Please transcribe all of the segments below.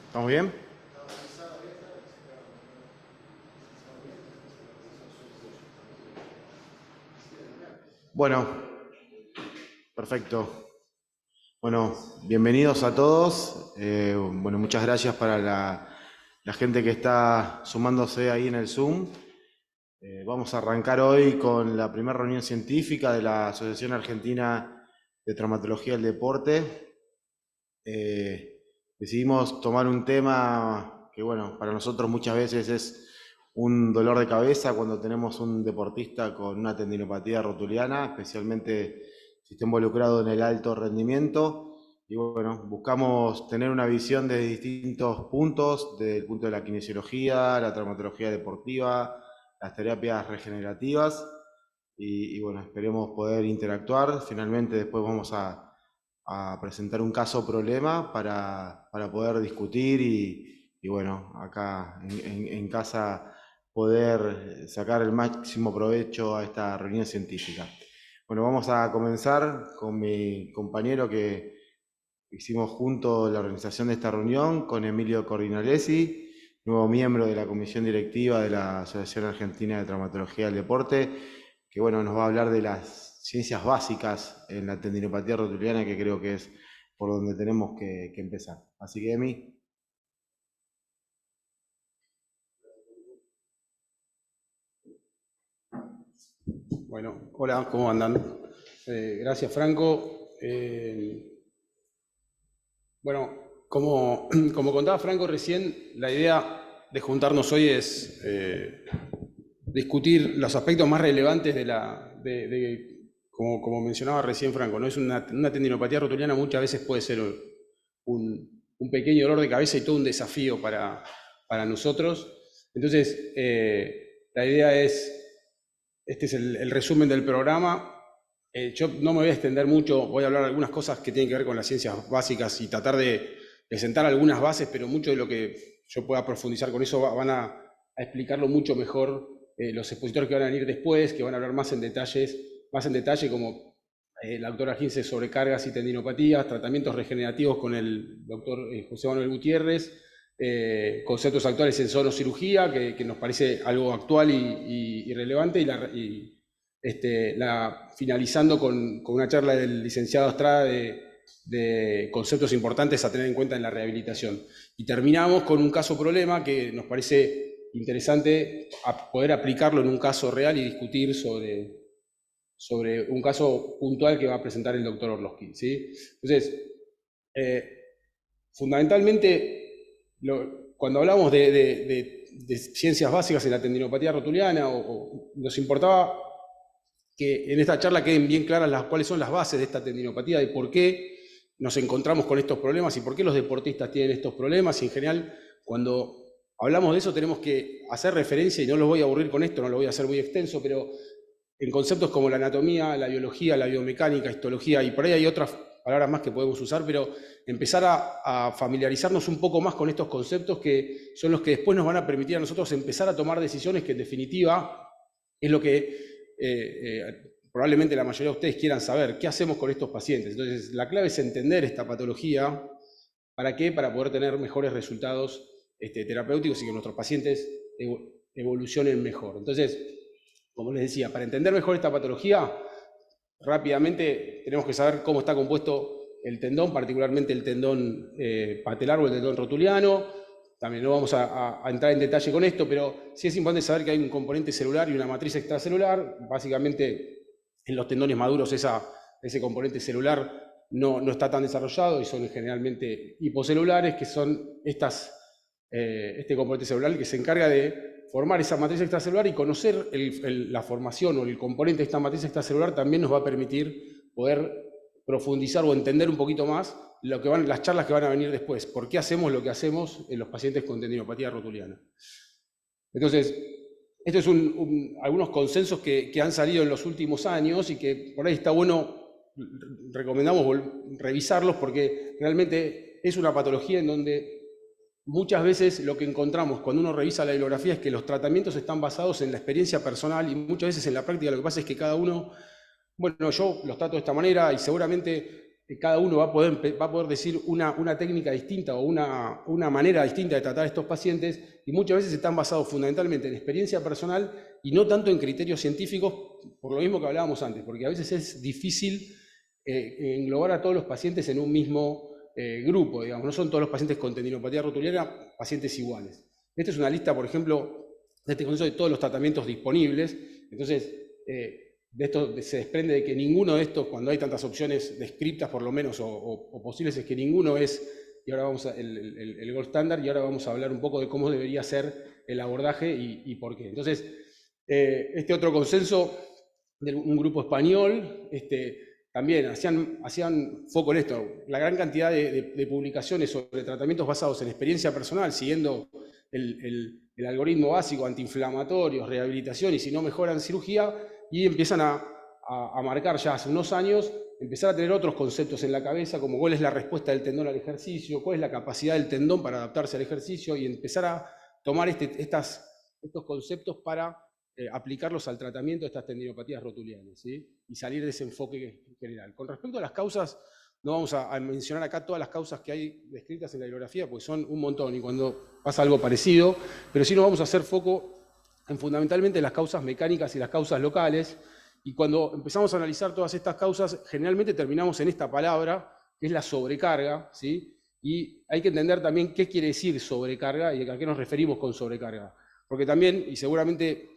¿Estamos bien? Bueno, perfecto. Bueno, bienvenidos a todos. Bueno, muchas gracias para la gente que está sumándose ahí en el Zoom. Vamos a arrancar hoy con la primera reunión científica de la Asociación Argentina de Traumatología del Deporte. Decidimos tomar un tema que, bueno, para nosotros muchas veces es un dolor de cabeza cuando tenemos un deportista con una tendinopatía rotuliana, especialmente si está involucrado en el alto rendimiento. Y bueno, buscamos tener una visión desde distintos puntos, desde el punto de la kinesiología, la traumatología deportiva, las terapias regenerativas. Y bueno, esperemos poder interactuar. Finalmente después vamos a presentar un caso problema para poder discutir y bueno, acá en casa poder sacar el máximo provecho a esta reunión científica. Bueno, vamos a comenzar con mi compañero que hicimos juntos la organización de esta reunión, con Emilio Cordinalesi, nuevo miembro de la comisión directiva de la Asociación Argentina de Traumatología del Deporte, que bueno, nos va a hablar de las ciencias básicas en la tendinopatía rotuliana, que creo que es por donde tenemos que empezar. Así que, Emi. Bueno, hola, ¿cómo andan? Gracias, Franco. Bueno, como contaba Franco recién, la idea de juntarnos hoy es discutir los aspectos más relevantes como mencionaba recién Franco, ¿no? Es una tendinopatía rotuliana muchas veces puede ser un pequeño dolor de cabeza y todo un desafío para nosotros. Entonces, la idea es, este es el resumen del programa. Yo no me voy a extender mucho, voy a hablar de algunas cosas que tienen que ver con las ciencias básicas y tratar de sentar algunas bases, pero mucho de lo que yo pueda profundizar con eso van a explicarlo mucho mejor los expositores que van a venir después, que van a hablar más en detalle, como la doctora Gince sobre cargas y tendinopatías, tratamientos regenerativos con el doctor José Manuel Gutiérrez, conceptos actuales en sonocirugía, que nos parece algo actual y relevante, finalizando con una charla del licenciado Estrada de conceptos importantes a tener en cuenta en la rehabilitación. Y terminamos con un caso problema que nos parece interesante poder aplicarlo en un caso real y discutir sobre un caso puntual que va a presentar el doctor Orlowski, ¿sí? Entonces, fundamentalmente, cuando hablamos de ciencias básicas en la tendinopatía rotuliana, nos importaba que en esta charla queden bien claras cuáles son las bases de esta tendinopatía, de por qué nos encontramos con estos problemas y por qué los deportistas tienen estos problemas. Y en general, cuando hablamos de eso, tenemos que hacer referencia, y no los voy a aburrir con esto, no lo voy a hacer muy extenso, pero en conceptos como la anatomía, la biología, la biomecánica, histología, y por ahí hay otras palabras más que podemos usar, pero empezar a familiarizarnos un poco más con estos conceptos que son los que después nos van a permitir a nosotros empezar a tomar decisiones que en definitiva es lo que probablemente la mayoría de ustedes quieran saber. ¿Qué hacemos con estos pacientes? Entonces, la clave es entender esta patología. ¿Para qué? Para poder tener mejores resultados terapéuticos y que nuestros pacientes evolucionen mejor. Entonces, como les decía, para entender mejor esta patología, rápidamente tenemos que saber cómo está compuesto el tendón, particularmente el tendón patelar o el tendón rotuliano. También no vamos a entrar en detalle con esto, pero sí es importante saber que hay un componente celular y una matriz extracelular. Básicamente, en los tendones maduros ese componente celular no está tan desarrollado y son generalmente hipocelulares, que son este componente celular que se encarga de formar esa matriz extracelular, y conocer la formación o el componente de esta matriz extracelular también nos va a permitir poder profundizar o entender un poquito más las charlas que van a venir después. ¿Por qué hacemos lo que hacemos en los pacientes con tendinopatía rotuliana? Entonces, estos son algunos consensos que han salido en los últimos años y que por ahí está bueno, recomendamos revisarlos, porque realmente es una patología en donde muchas veces lo que encontramos cuando uno revisa la bibliografía es que los tratamientos están basados en la experiencia personal, y muchas veces en la práctica lo que pasa es que cada uno, bueno, yo los trato de esta manera y seguramente cada uno va a poder decir una técnica distinta o una manera distinta de tratar a estos pacientes, y muchas veces están basados fundamentalmente en experiencia personal y no tanto en criterios científicos, por lo mismo que hablábamos antes, porque a veces es difícil englobar a todos los pacientes en un mismo grupo, digamos. No son todos los pacientes con tendinopatía rotuliana pacientes iguales. Esta es una lista, por ejemplo, de este concepto de todos los tratamientos disponibles. Entonces, de esto se desprende de que ninguno de estos, cuando hay tantas opciones descriptas por lo menos o posibles, es que ninguno es, y ahora vamos a, el gold standard, y ahora vamos a hablar un poco de cómo debería ser el abordaje y por qué. Entonces, este otro consenso de un grupo español, también hacían foco en esto, la gran cantidad de publicaciones sobre tratamientos basados en experiencia personal, siguiendo el algoritmo básico, antiinflamatorios, rehabilitación, y si no mejoran, cirugía, y empiezan a marcar ya hace unos años, empezar a tener otros conceptos en la cabeza, como cuál es la respuesta del tendón al ejercicio, cuál es la capacidad del tendón para adaptarse al ejercicio, y empezar a tomar estos conceptos para aplicarlos al tratamiento de estas tendinopatías rotulianas, ¿sí? Y salir de ese enfoque general. Con respecto a las causas, no vamos a mencionar acá todas las causas que hay descritas en la bibliografía, porque son un montón, y cuando pasa algo parecido, pero sí nos vamos a hacer foco en fundamentalmente las causas mecánicas y las causas locales, y cuando empezamos a analizar todas estas causas, generalmente terminamos en esta palabra, que es la sobrecarga, ¿sí? Y hay que entender también qué quiere decir sobrecarga y a qué nos referimos con sobrecarga. Porque también, y seguramente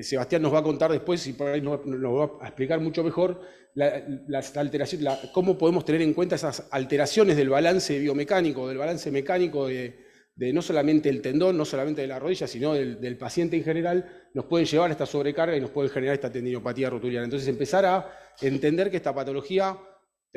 Sebastián nos va a contar después, y por ahí nos va a explicar mucho mejor, las alteraciones, cómo podemos tener en cuenta esas alteraciones del balance biomecánico, del balance mecánico de no solamente el tendón, no solamente de la rodilla, sino del paciente en general, nos pueden llevar a esta sobrecarga y nos pueden generar esta tendinopatía rotuliana. Entonces empezar a entender que esta patología,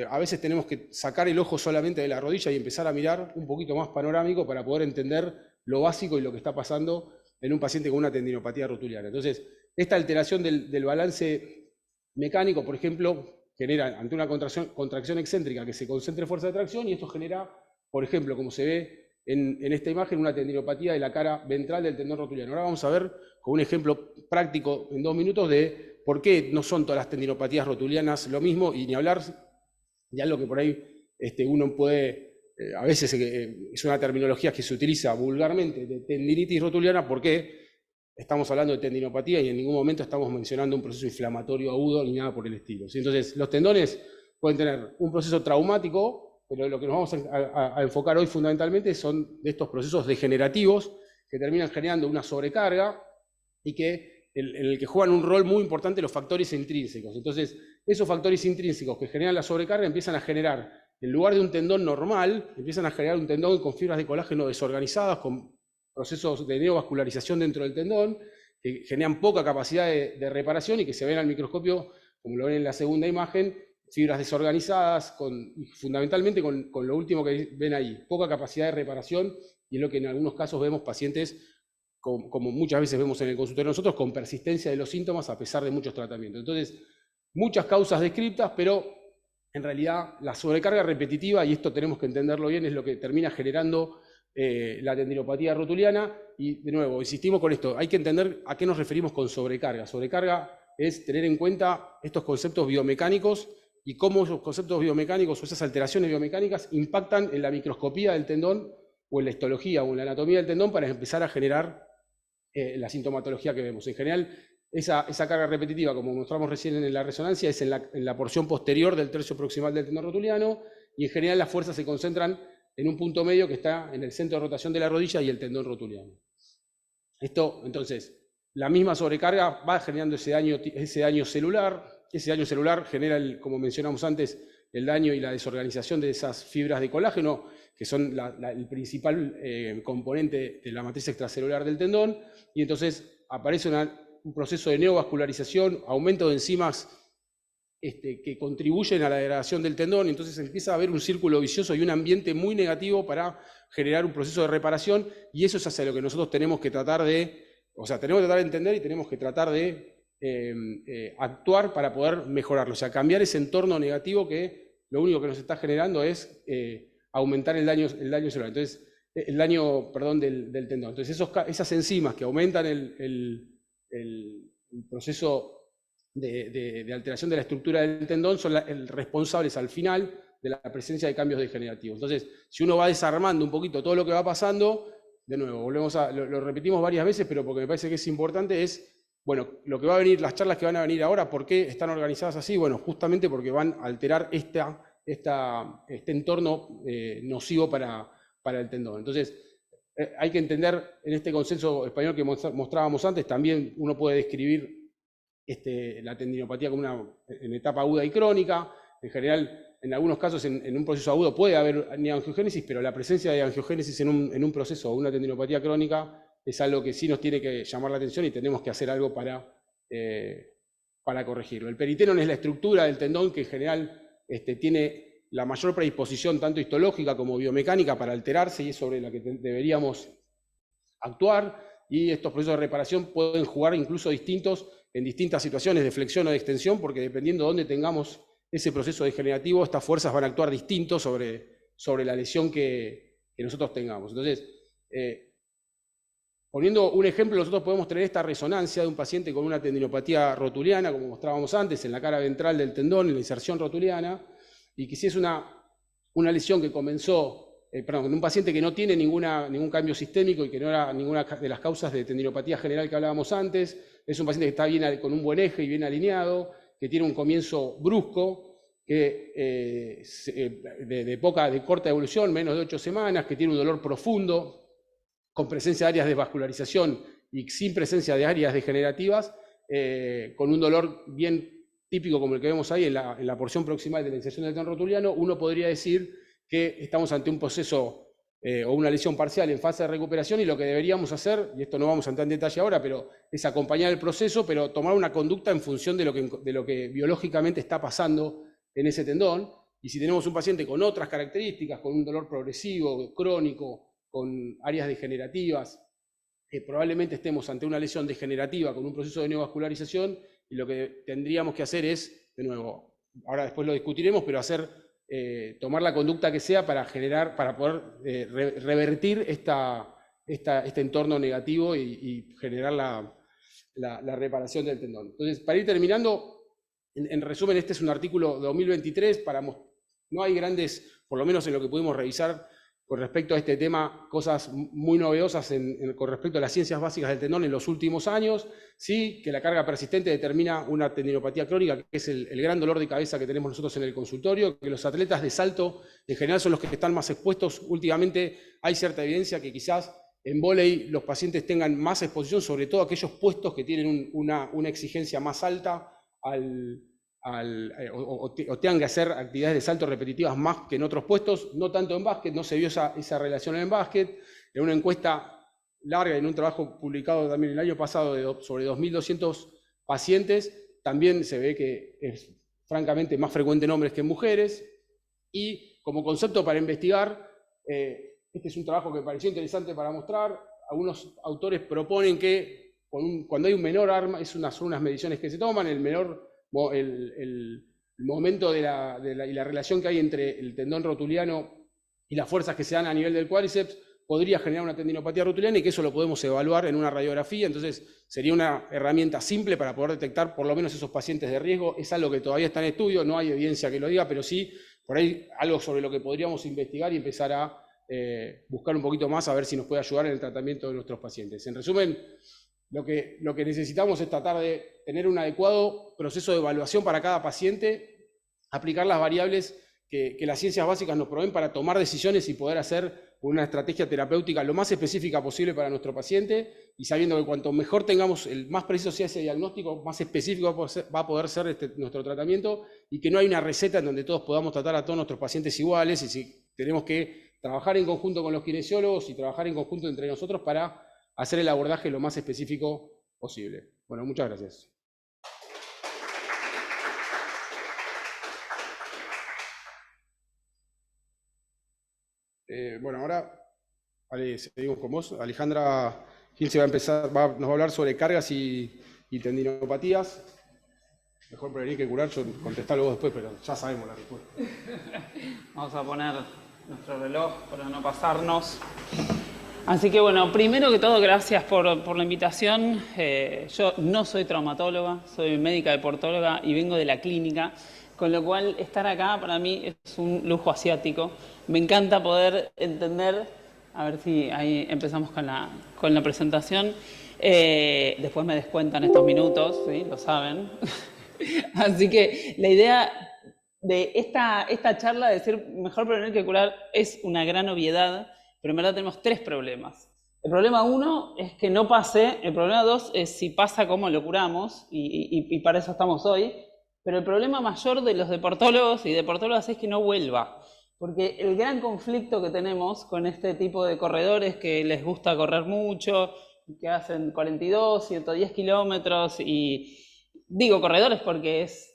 a veces tenemos que sacar el ojo solamente de la rodilla y empezar a mirar un poquito más panorámico para poder entender lo básico y lo que está pasando en un paciente con una tendinopatía rotuliana. Entonces, esta alteración del balance mecánico, por ejemplo, genera ante una contracción excéntrica que se concentre fuerza de tracción, y esto genera, por ejemplo, como se ve en esta imagen, una tendinopatía de la cara ventral del tendón rotuliano. Ahora vamos a ver con un ejemplo práctico en 2 minutos de por qué no son todas las tendinopatías rotulianas lo mismo, y ni hablar de algo que por ahí uno puede... a veces es una terminología que se utiliza vulgarmente, de tendinitis rotuliana, porque estamos hablando de tendinopatía y en ningún momento estamos mencionando un proceso inflamatorio agudo ni nada por el estilo. ¿Sí? Entonces, los tendones pueden tener un proceso traumático, pero lo que nos vamos a enfocar hoy fundamentalmente son de estos procesos degenerativos que terminan generando una sobrecarga y que en el que juegan un rol muy importante los factores intrínsecos. Entonces, esos factores intrínsecos que generan la sobrecarga empiezan a generar, en lugar de un tendón normal, empiezan a generar un tendón con fibras de colágeno desorganizadas, con procesos de neovascularización dentro del tendón, que generan poca capacidad de reparación y que se ven al microscopio, como lo ven en la segunda imagen, fibras desorganizadas, fundamentalmente con lo último que ven ahí, poca capacidad de reparación, y es lo que en algunos casos vemos pacientes, como muchas veces vemos en el consultorio nosotros, con persistencia de los síntomas a pesar de muchos tratamientos. Entonces, muchas causas descriptas, pero en realidad la sobrecarga repetitiva, y esto tenemos que entenderlo bien, es lo que termina generando la tendinopatía rotuliana. Y de nuevo, insistimos con esto, hay que entender a qué nos referimos con sobrecarga. Sobrecarga es tener en cuenta estos conceptos biomecánicos y cómo esos conceptos biomecánicos o esas alteraciones biomecánicas impactan en la microscopía del tendón o en la histología o en la anatomía del tendón para empezar a generar la sintomatología que vemos. En general, esa carga repetitiva, como mostramos recién en la resonancia, es en la porción posterior del tercio proximal del tendón rotuliano, y en general las fuerzas se concentran en un punto medio que está en el centro de rotación de la rodilla y el tendón rotuliano. Esto, entonces, la misma sobrecarga va generando ese daño celular. Ese daño celular genera, como mencionamos antes, el daño y la desorganización de esas fibras de colágeno, que son el principal componente de la matriz extracelular del tendón, y entonces aparece un proceso de neovascularización, aumento de enzimas que contribuyen a la degradación del tendón, y entonces empieza a haber un círculo vicioso y un ambiente muy negativo para generar un proceso de reparación, y eso es hacia lo que nosotros tenemos que tratar de, tenemos que tratar de entender y tenemos que tratar de actuar para poder mejorarlo, o sea, cambiar ese entorno negativo que lo único que nos está generando es aumentar el daño celular. Entonces, el daño, perdón, del tendón. Entonces, esas enzimas que aumentan el proceso de alteración de la estructura del tendón son responsables al final de la presencia de cambios degenerativos. Entonces, si uno va desarmando un poquito todo lo que va pasando, de nuevo, lo repetimos varias veces, pero porque me parece que es importante, es, bueno, lo que va a venir, las charlas que van a venir ahora, ¿por qué están organizadas así? Bueno, justamente porque van a alterar este entorno nocivo para el tendón. Entonces, hay que entender en este consenso español que mostrábamos antes, también uno puede describir la tendinopatía como en etapa aguda y crónica. En general, en algunos casos, en un proceso agudo puede haber neoangiogénesis, pero la presencia de angiogénesis en un proceso o una tendinopatía crónica es algo que sí nos tiene que llamar la atención y tenemos que hacer algo para corregirlo. El peritenon es la estructura del tendón que en general tiene la mayor predisposición tanto histológica como biomecánica para alterarse y es sobre la que deberíamos actuar, y estos procesos de reparación pueden jugar incluso distintos en distintas situaciones de flexión o de extensión, porque dependiendo de dónde tengamos ese proceso degenerativo, estas fuerzas van a actuar distinto sobre la lesión que nosotros tengamos. Entonces, poniendo un ejemplo, nosotros podemos tener esta resonancia de un paciente con una tendinopatía rotuliana, como mostrábamos antes, en la cara ventral del tendón, en la inserción rotuliana, y que si es una lesión que comenzó, un paciente que no tiene ningún cambio sistémico y que no era ninguna de las causas de tendinopatía general que hablábamos antes, es un paciente que está bien, con un buen eje y bien alineado, que tiene un comienzo brusco, de corta evolución, menos de 8 semanas, que tiene un dolor profundo, con presencia de áreas de vascularización y sin presencia de áreas degenerativas, con un dolor bien típico como el que vemos ahí en la porción proximal de la inserción del tendón rotuliano, uno podría decir que estamos ante un proceso o una lesión parcial en fase de recuperación, y lo que deberíamos hacer, y esto no vamos a entrar en detalle ahora, pero es acompañar el proceso, pero tomar una conducta en función de lo que biológicamente está pasando en ese tendón. Y si tenemos un paciente con otras características, con un dolor progresivo, crónico, con áreas degenerativas, probablemente estemos ante una lesión degenerativa con un proceso de neovascularización, y lo que tendríamos que hacer es, de nuevo, ahora después lo discutiremos, pero tomar la conducta que sea para poder revertir este entorno negativo y generar la reparación del tendón. Entonces, para ir terminando, en resumen, este es un artículo de 2023, no hay grandes, por lo menos en lo que pudimos revisar con respecto a este tema, cosas muy novedosas con respecto a las ciencias básicas del tendón en los últimos años. Sí, que la carga persistente determina una tendinopatía crónica, que es el gran dolor de cabeza que tenemos nosotros en el consultorio, que los atletas de salto en general son los que están más expuestos. Últimamente hay cierta evidencia que quizás en vóley los pacientes tengan más exposición, sobre todo aquellos puestos que tienen una exigencia más alta o tengan que hacer actividades de salto repetitivas más que en otros puestos, no tanto en básquet, no se vio esa relación en básquet. En una encuesta larga, en un trabajo publicado también el año pasado sobre 2.200 pacientes, también se ve que es francamente más frecuente en hombres que en mujeres. Y como concepto para investigar, este es un trabajo que me pareció interesante para mostrar. Algunos autores proponen que cuando hay un menor arma, son unas mediciones que se toman, el momento y la relación que hay entre el tendón rotuliano y las fuerzas que se dan a nivel del cuádriceps podría generar una tendinopatía rotuliana, y que eso lo podemos evaluar en una radiografía. Entonces sería una herramienta simple para poder detectar por lo menos esos pacientes de riesgo. Es algo que todavía está en estudio, no hay evidencia que lo diga, pero sí por ahí algo sobre lo que podríamos investigar y empezar a buscar un poquito más, a ver si nos puede ayudar en el tratamiento de nuestros pacientes. En resumen, lo que necesitamos es tratar de tener un adecuado proceso de evaluación para cada paciente, aplicar las variables que las ciencias básicas nos proveen para tomar decisiones y poder hacer una estrategia terapéutica lo más específica posible para nuestro paciente, y sabiendo que cuanto mejor tengamos, más preciso sea ese diagnóstico, más específico va a poder ser nuestro tratamiento, y que no hay una receta en donde todos podamos tratar a todos nuestros pacientes iguales, y si tenemos que trabajar en conjunto con los kinesiólogos y trabajar en conjunto entre nosotros para hacer el abordaje lo más específico posible. Bueno, muchas gracias. Bueno, ahora seguimos con vos. Alejandra Gil nos va a hablar sobre cargas y tendinopatías. Mejor prevenir que curar, yo contestarlo vos después, pero ya sabemos la respuesta. Vamos a poner nuestro reloj para no pasarnos. Así que bueno, primero que todo, gracias por la invitación. Yo no soy traumatóloga, soy médica deportóloga y vengo de la clínica, con lo cual estar acá para mí es un lujo asiático. Me encanta poder entender, a ver si ahí empezamos con la presentación. Después me descuentan estos minutos, ¿sí? Lo saben. Así que la idea de esta charla de decir mejor prevenir que curar es una gran obviedad, pero en verdad tenemos 3 problemas. El problema 1 es que no pase, el problema 2 es si pasa, cómo lo curamos, y para eso estamos hoy, pero el problema mayor de los deportólogos y deportólogas es que no vuelva, porque el gran conflicto que tenemos con este tipo de corredores que les gusta correr mucho, que hacen 42, 110 kilómetros, y digo corredores porque es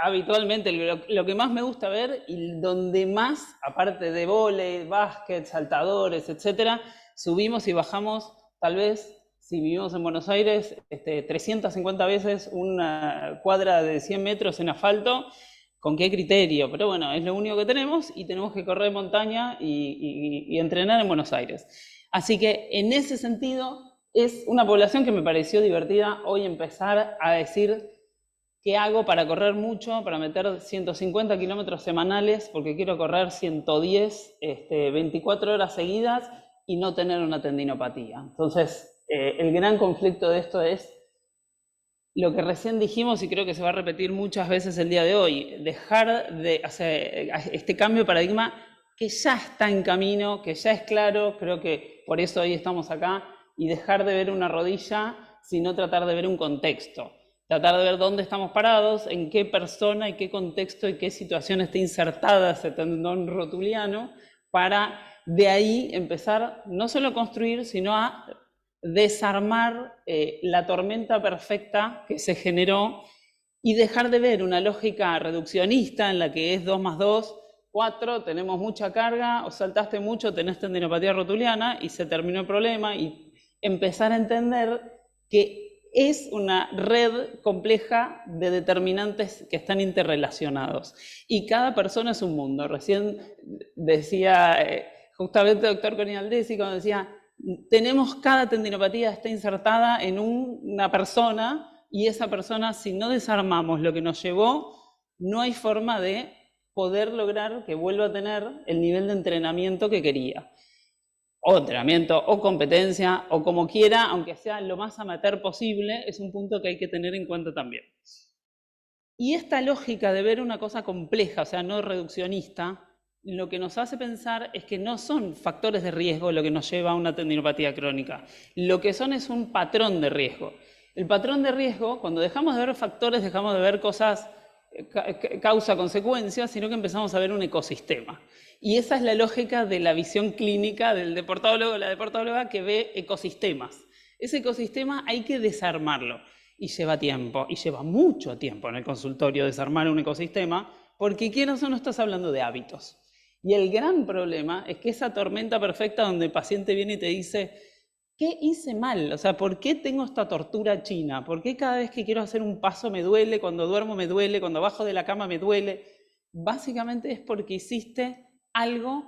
habitualmente lo que más me gusta ver y donde más, aparte de vóley, básquet, saltadores, etcétera, subimos y bajamos, tal vez, si vivimos en Buenos Aires, 350 veces una cuadra de 100 metros en asfalto. ¿Con qué criterio? Pero bueno, es lo único que tenemos y tenemos que correr montaña y entrenar en Buenos Aires. Así que en ese sentido es una población que me pareció divertida hoy empezar a decir ¿qué hago para correr mucho? Para meter 150 kilómetros semanales, porque quiero correr 110, 24 horas seguidas y no tener una tendinopatía. Entonces, el gran conflicto de esto es lo que recién dijimos y creo que se va a repetir muchas veces el día de hoy, dejar de hacer este cambio de paradigma que ya está en camino, que ya es claro, creo que por eso hoy estamos acá, y dejar de ver una rodilla, sino tratar de ver un contexto. Tratar de ver dónde estamos parados, en qué persona y qué contexto y qué situación está insertada ese tendón rotuliano, para de ahí empezar no solo a construir, sino a desarmar la tormenta perfecta que se generó y dejar de ver una lógica reduccionista en la que es 2 más 2, 4, tenemos mucha carga, o saltaste mucho, tenés tendinopatía rotuliana y se terminó el problema, y empezar a entender que es una red compleja de determinantes que están interrelacionados. Y cada persona es un mundo. Recién decía justamente el doctor Conialdesi cuando decía, tenemos cada tendinopatía está insertada en una persona, y esa persona, si no desarmamos lo que nos llevó, no hay forma de poder lograr que vuelva a tener el nivel de entrenamiento que quería. O entrenamiento, o competencia, o como quiera, aunque sea lo más amateur posible, es un punto que hay que tener en cuenta también. Y esta lógica de ver una cosa compleja, o sea, no reduccionista, lo que nos hace pensar es que no son factores de riesgo lo que nos lleva a una tendinopatía crónica. Lo que son es un patrón de riesgo. El patrón de riesgo, cuando dejamos de ver factores, dejamos de ver cosas causa-consecuencia, sino que empezamos a ver un ecosistema. Y esa es la lógica de la visión clínica del deportólogo o la deportóloga que ve ecosistemas. Ese ecosistema hay que desarmarlo y lleva tiempo, y lleva mucho tiempo en el consultorio desarmar un ecosistema, porque quieras o no estás hablando de hábitos. Y el gran problema es que esa tormenta perfecta donde el paciente viene y te dice, ¿qué hice mal? O sea, ¿por qué tengo esta tortura china? ¿Por qué cada vez que quiero hacer un paso me duele? Cuando duermo me duele, cuando bajo de la cama me duele. Básicamente es porque hiciste algo,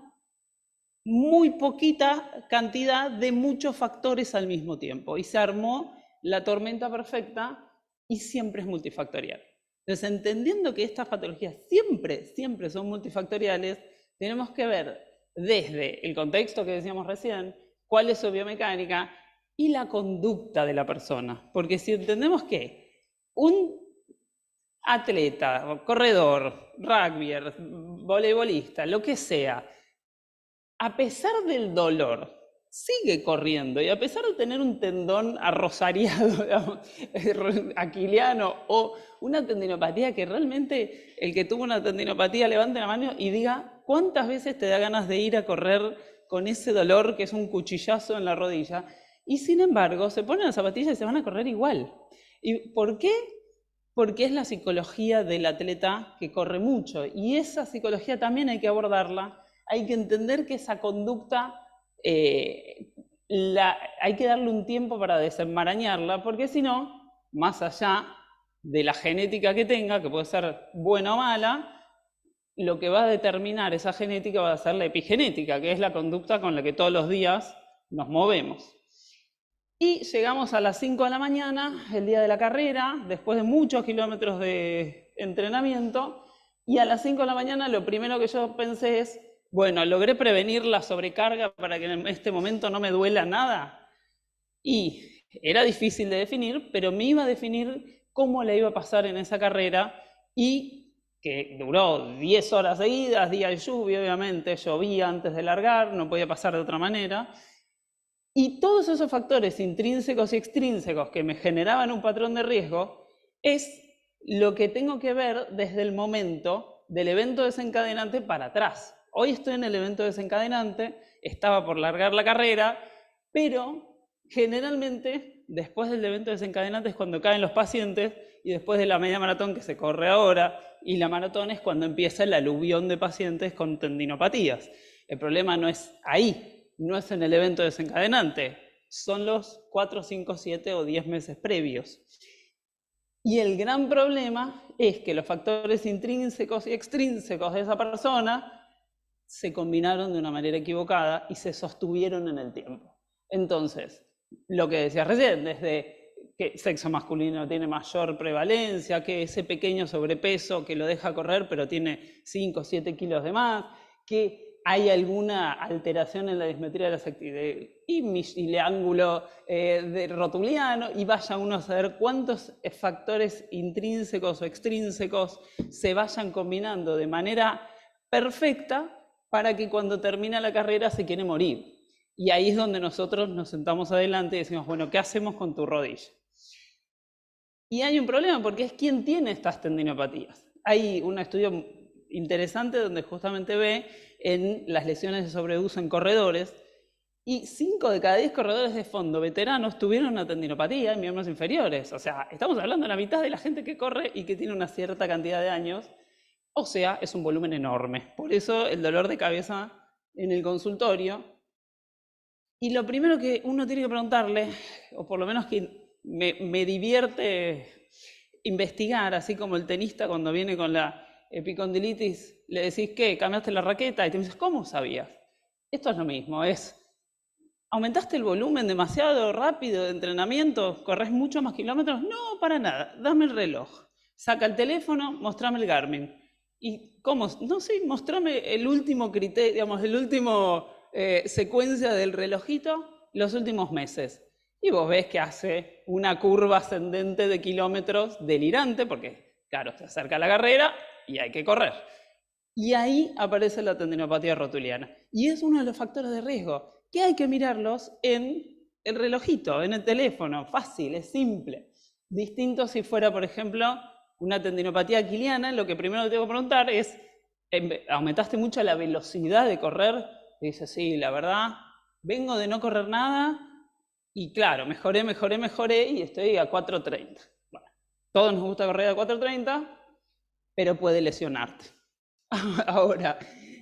muy poquita cantidad de muchos factores al mismo tiempo. Y se armó la tormenta perfecta y siempre es multifactorial. Entonces, entendiendo que estas patologías siempre son multifactoriales, tenemos que ver desde el contexto que decíamos recién, cuál es su biomecánica y la conducta de la persona. Porque si entendemos que un atleta, corredor, rugbyer, voleibolista, lo que sea, a pesar del dolor, sigue corriendo, y a pesar de tener un tendón arrosariado, digamos, aquiliano, o una tendinopatía que realmente el que tuvo una tendinopatía levante la mano y diga cuántas veces te da ganas de ir a correr con ese dolor que es un cuchillazo en la rodilla, y sin embargo se ponen las zapatillas y se van a correr igual. ¿Y por qué? Porque es la psicología del atleta que corre mucho, y esa psicología también hay que abordarla. Hay que entender que esa conducta hay que darle un tiempo para desenmarañarla, porque si no, más allá de la genética que tenga, que puede ser buena o mala, lo que va a determinar esa genética va a ser la epigenética, que es la conducta con la que todos los días nos movemos. Y llegamos a las 5 de la mañana, el día de la carrera, después de muchos kilómetros de entrenamiento, y a las 5 de la mañana lo primero que yo pensé es, bueno, ¿logré prevenir la sobrecarga para que en este momento no me duela nada? Y era difícil de definir, pero me iba a definir cómo le iba a pasar en esa carrera, y que duró 10 horas seguidas, día de lluvia, obviamente, llovía antes de largar, no podía pasar de otra manera. Y todos esos factores intrínsecos y extrínsecos que me generaban un patrón de riesgo es lo que tengo que ver desde el momento del evento desencadenante para atrás. Hoy estoy en el evento desencadenante, estaba por largar la carrera, pero generalmente después del evento desencadenante es cuando caen los pacientes, y después de la media maratón que se corre ahora, y la maratón es cuando empieza el aluvión de pacientes con tendinopatías. El problema no es ahí. No es en el evento desencadenante, son los 4, 5, 7 o 10 meses previos. Y el gran problema es que los factores intrínsecos y extrínsecos de esa persona se combinaron de una manera equivocada y se sostuvieron en el tiempo. Entonces, lo que decías recién, desde que sexo masculino tiene mayor prevalencia, que ese pequeño sobrepeso que lo deja correr pero tiene 5 o 7 kilos de más, que hay alguna alteración en la dismetría de las actividades y el ángulo rotuliano, y vaya uno a saber cuántos factores intrínsecos o extrínsecos se vayan combinando de manera perfecta para que cuando termina la carrera se quiere morir. Y ahí es donde nosotros nos sentamos adelante y decimos, bueno, ¿qué hacemos con tu rodilla? Y hay un problema porque es quién tiene estas tendinopatías. Hay un estudio interesante donde justamente ve en las lesiones de sobreuso en corredores, y 5 de cada 10 corredores de fondo veteranos tuvieron una tendinopatía en miembros inferiores. O sea, estamos hablando de la mitad de la gente que corre y que tiene una cierta cantidad de años. O sea, es un volumen enorme. Por eso el dolor de cabeza en el consultorio. Y lo primero que uno tiene que preguntarle, o por lo menos que me divierte investigar, así como el tenista cuando viene con la epicondilitis, le decís, ¿qué? ¿Cambiaste la raqueta? Y te dices, ¿cómo sabías? Esto es lo mismo, ¿aumentaste el volumen demasiado rápido de entrenamiento? ¿Corres muchos más kilómetros? No, para nada, dame el reloj. Saca el teléfono, mostrame el Garmin. ¿Y cómo? No sé, mostrame el último criterio, digamos, el último secuencia del relojito, los últimos meses. Y vos ves que hace una curva ascendente de kilómetros delirante, porque, claro, se acerca la carrera y hay que correr. Y ahí aparece la tendinopatía rotuliana. Y es uno de los factores de riesgo, que hay que mirarlos en el relojito, en el teléfono. Fácil, es simple. Distinto si fuera, por ejemplo, una tendinopatía aquiliana, lo que primero te tengo que preguntar es, ¿aumentaste mucho la velocidad de correr? Y dices, sí, la verdad, vengo de no correr nada, y claro, mejoré y estoy a 4:30. Bueno, todos nos gusta correr a 4:30, pero puede lesionarte. Ahora,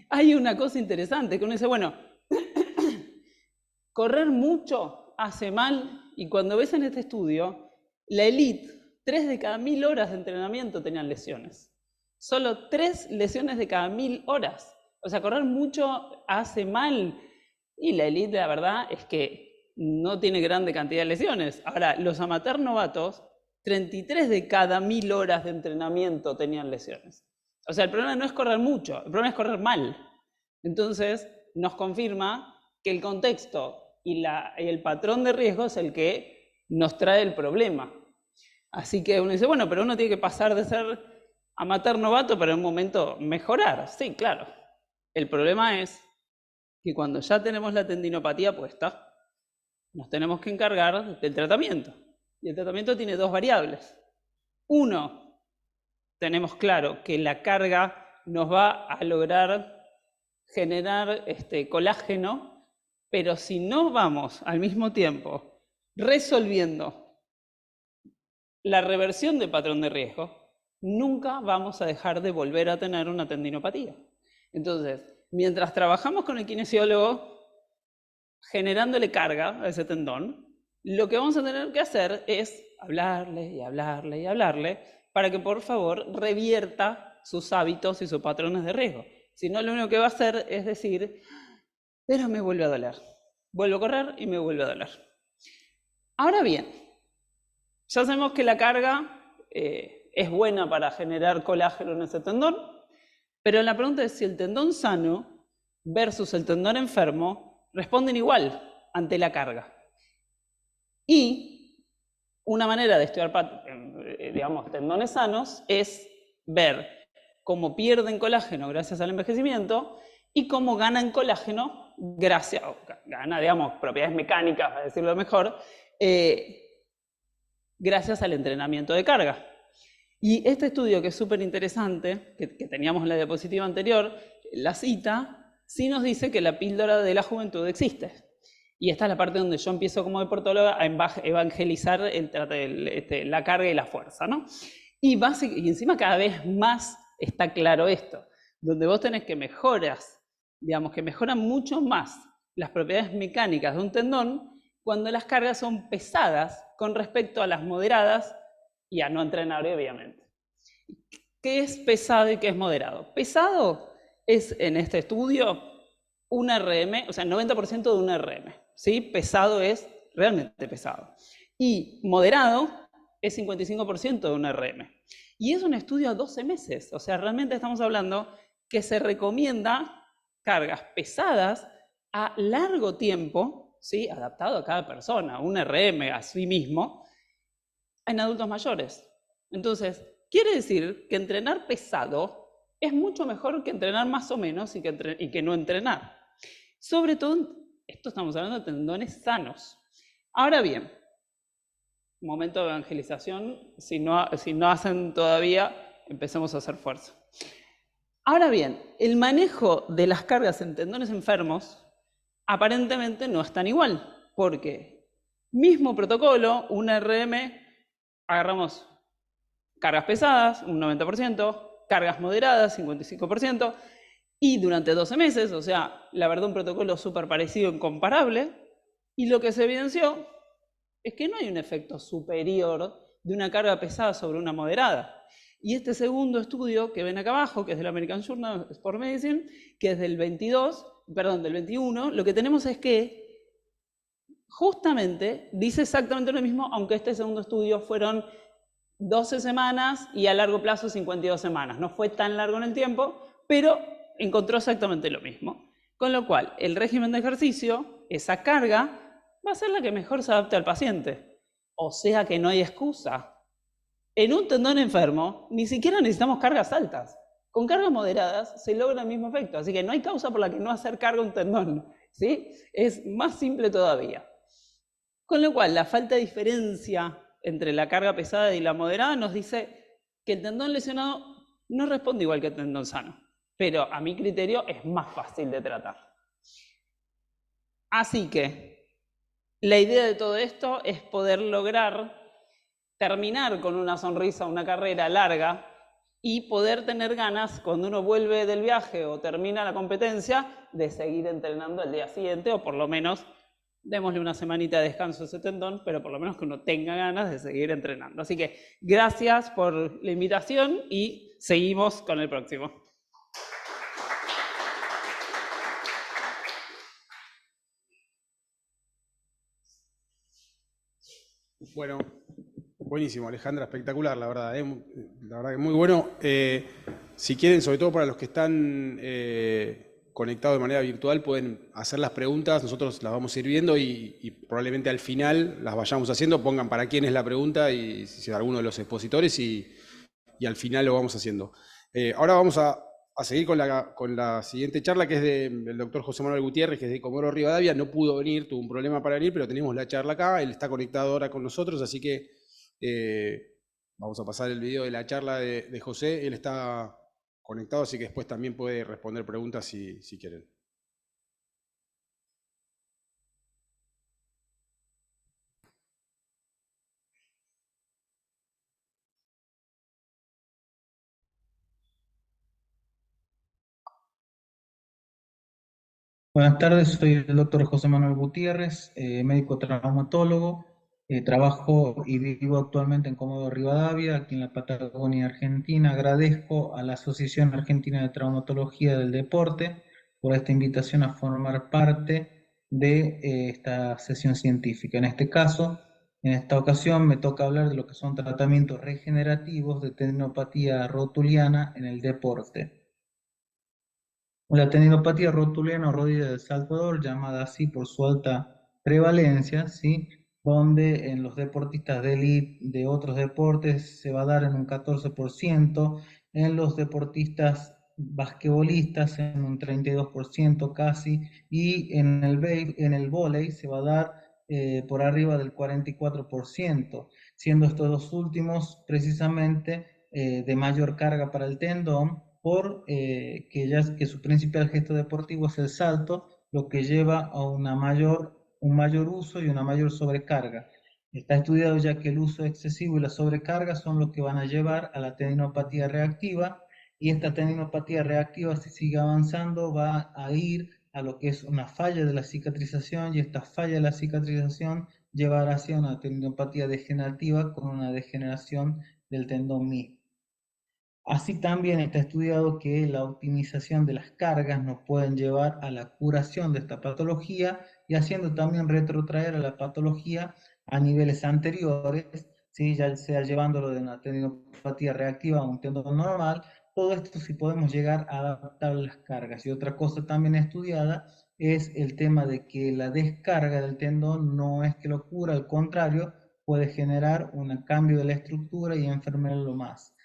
hay una cosa interesante que uno dice, bueno, correr mucho hace mal, y cuando ves en este estudio, la elite, 3 de cada 1000 horas de entrenamiento tenían lesiones. Solo 3 lesiones de cada 1000 horas. O sea, correr mucho hace mal. Y la elite, la verdad, es que no tiene grande cantidad de lesiones. Ahora, los amateurs novatos, 33 de cada 1000 horas de entrenamiento tenían lesiones. O sea, el problema no es correr mucho, el problema es correr mal. Entonces, nos confirma que el contexto y el patrón de riesgo es el que nos trae el problema. Así que uno dice, bueno, pero uno tiene que pasar de ser amateur novato para en un momento mejorar. Sí, claro. El problema es que cuando ya tenemos la tendinopatía puesta, nos tenemos que encargar del tratamiento. Y el tratamiento tiene 2 variables. Uno, tenemos claro que la carga nos va a lograr generar colágeno, pero si no vamos al mismo tiempo resolviendo la reversión del patrón de riesgo, nunca vamos a dejar de volver a tener una tendinopatía. Entonces, mientras trabajamos con el kinesiólogo generándole carga a ese tendón, lo que vamos a tener que hacer es hablarle y hablarle y hablarle para que por favor revierta sus hábitos y sus patrones de riesgo. Si no, lo único que va a hacer es decir, pero me vuelve a doler. vuelvo a correr y me vuelve a doler. Ahora bien, ya sabemos que la carga es buena para generar colágeno en ese tendón, pero la pregunta es si el tendón sano versus el tendón enfermo responden igual ante la carga. Y una manera de estudiar, digamos, tendones sanos es ver cómo pierden colágeno gracias al envejecimiento y cómo ganan colágeno gracias, gana, digamos, propiedades mecánicas, para decirlo mejor, gracias al entrenamiento de carga. Y este estudio, que es súper interesante, que teníamos en la diapositiva anterior, la cita, sí nos dice que la píldora de la juventud existe. Y esta es la parte donde yo empiezo como deportóloga a evangelizar la carga y la fuerza, ¿no? Y encima cada vez más está claro esto, donde vos tenés que digamos, que mejoran mucho más las propiedades mecánicas de un tendón cuando las cargas son pesadas con respecto a las moderadas y a no entrenar, obviamente. ¿Qué es pesado y qué es moderado? Pesado es, en este estudio, un RM, o sea, 90% de un RM. ¿Sí? Pesado es realmente pesado. Y moderado es 55% de un RM. Y es un estudio a 12 meses. O sea, realmente estamos hablando que se recomienda cargas pesadas a largo tiempo, ¿sí? Adaptado a cada persona, un RM a sí mismo, en adultos mayores. Entonces, quiere decir que entrenar pesado es mucho mejor que entrenar más o menos y que no entrenar. Sobre todo, esto estamos hablando de tendones sanos. Ahora bien, momento de evangelización, si no hacen todavía, empecemos a hacer fuerza. Ahora bien, el manejo de las cargas en tendones enfermos aparentemente no es tan igual, porque mismo protocolo, un RM, agarramos cargas pesadas, un 90%, cargas moderadas, 55%, y durante 12 meses, o sea, la verdad un protocolo súper parecido, incomparable, y lo que se evidenció es que no hay un efecto superior de una carga pesada sobre una moderada. Y este segundo estudio que ven acá abajo, que es del American Journal of Sport Medicine, que es del 21, lo que tenemos es que justamente dice exactamente lo mismo, aunque este segundo estudio fueron 12 semanas y a largo plazo 52 semanas. No fue tan largo en el tiempo, pero encontró exactamente lo mismo. Con lo cual, el régimen de ejercicio, esa carga, va a ser la que mejor se adapte al paciente. O sea que no hay excusa. En un tendón enfermo, ni siquiera necesitamos cargas altas. Con cargas moderadas se logra el mismo efecto. Así que no hay causa por la que no hacer carga a un tendón, ¿sí? Es más simple todavía. Con lo cual, la falta de diferencia entre la carga pesada y la moderada nos dice que el tendón lesionado no responde igual que el tendón sano. Pero a mi criterio es más fácil de tratar. Así que la idea de todo esto es poder lograr terminar con una sonrisa una carrera larga y poder tener ganas cuando uno vuelve del viaje o termina la competencia de seguir entrenando al día siguiente, o por lo menos démosle una semanita de descanso a ese tendón, pero por lo menos que uno tenga ganas de seguir entrenando. Así que gracias por la invitación y seguimos con el próximo. Bueno, buenísimo, Alejandra, espectacular, la verdad que muy bueno. Si quieren, sobre todo para los que están conectados de manera virtual, pueden hacer las preguntas, nosotros las vamos a ir viendo y probablemente al final las vayamos haciendo, pongan para quién es la pregunta y si es alguno de los expositores y al final lo vamos haciendo. Ahora vamos a seguir con la siguiente charla, que es del doctor José Manuel Gutiérrez, que es de Comodoro Rivadavia. No pudo venir, tuvo un problema para venir, pero tenemos la charla acá, él está conectado ahora con nosotros, así que vamos a pasar el video de la charla de José. Él está conectado, así que después también puede responder preguntas si quieren. Buenas tardes, soy el doctor José Manuel Gutiérrez, médico traumatólogo. Trabajo y vivo actualmente en Comodoro Rivadavia, aquí en la Patagonia Argentina. Agradezco a la Asociación Argentina de Traumatología del Deporte por esta invitación a formar parte de esta sesión científica. En este caso, en esta ocasión me toca hablar de lo que son tratamientos regenerativos de tendinopatía rotuliana en el deporte. La tendinopatía rotuliana o rodilla del saltador, llamada así por su alta prevalencia, ¿sí? Donde en los deportistas de élite de otros deportes se va a dar en un 14%, en los deportistas basquetbolistas en un 32% casi, y en el vóley se va a dar por arriba del 44%, siendo estos dos últimos precisamente de mayor carga para el tendón, que su principal gesto deportivo es el salto, lo que lleva a un mayor uso y una mayor sobrecarga. Está estudiado ya que el uso excesivo y la sobrecarga son los que van a llevar a la tendinopatía reactiva, y esta tendinopatía reactiva, si sigue avanzando, va a ir a lo que es una falla de la cicatrización, y esta falla de la cicatrización llevará hacia una tendinopatía degenerativa con una degeneración del tendón mismo. Así también está estudiado que la optimización de las cargas nos pueden llevar a la curación de esta patología, y haciendo también retrotraer a la patología a niveles anteriores, ¿sí? Ya sea llevándolo de una tendinopatía reactiva a un tendón normal. Todo esto si podemos llegar a adaptar las cargas. Y otra cosa también estudiada es el tema de que la descarga del tendón no es que lo cura, al contrario, puede generar un cambio de la estructura y enfermarlo más.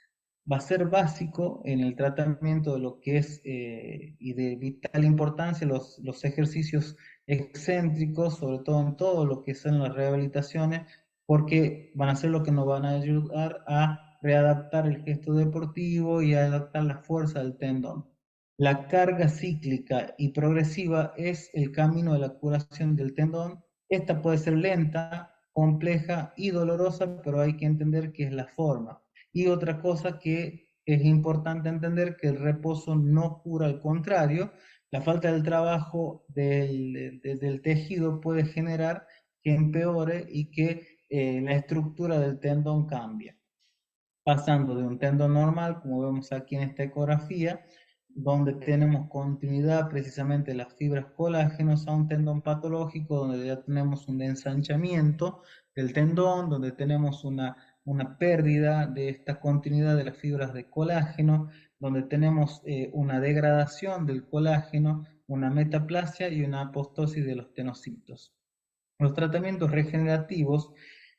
Va a ser básico en el tratamiento de lo que es y de vital importancia los ejercicios excéntricos, sobre todo en todo lo que son las rehabilitaciones, porque van a ser lo que nos van a ayudar a readaptar el gesto deportivo y a adaptar la fuerza del tendón. La carga cíclica y progresiva es el camino de la curación del tendón. Esta puede ser lenta, compleja y dolorosa, pero hay que entender que es la forma. Y otra cosa que es importante entender, que el reposo no cura, al contrario, la falta del trabajo del tejido puede generar que empeore y que la estructura del tendón cambie, pasando de un tendón normal, como vemos aquí en esta ecografía, donde tenemos continuidad precisamente de las fibras colágenos, a un tendón patológico donde ya tenemos un ensanchamiento del tendón, donde tenemos una pérdida de esta continuidad de las fibras de colágeno, donde tenemos una degradación del colágeno, una metaplasia y una apostosis de los tenocitos. Los tratamientos regenerativos,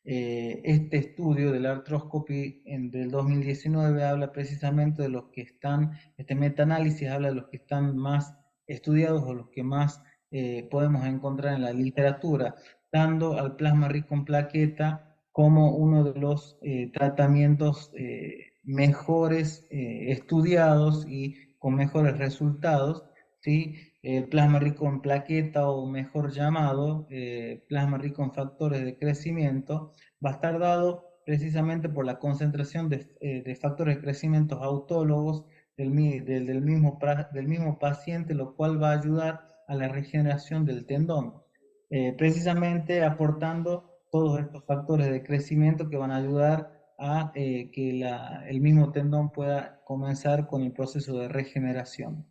este estudio del arthroscopy del 2019 habla precisamente de los que están, este metaanálisis habla de los que están más estudiados o los que más podemos encontrar en la literatura, dando al plasma rico en plaqueta como uno de los tratamientos mejores estudiados y con mejores resultados, ¿sí? El plasma rico en plaqueta, o mejor llamado plasma rico en factores de crecimiento, va a estar dado precisamente por la concentración de factores de crecimiento autólogos del mismo paciente, lo cual va a ayudar a la regeneración del tendón, precisamente aportando todos estos factores de crecimiento que van a ayudar a que el mismo tendón pueda comenzar con el proceso de regeneración.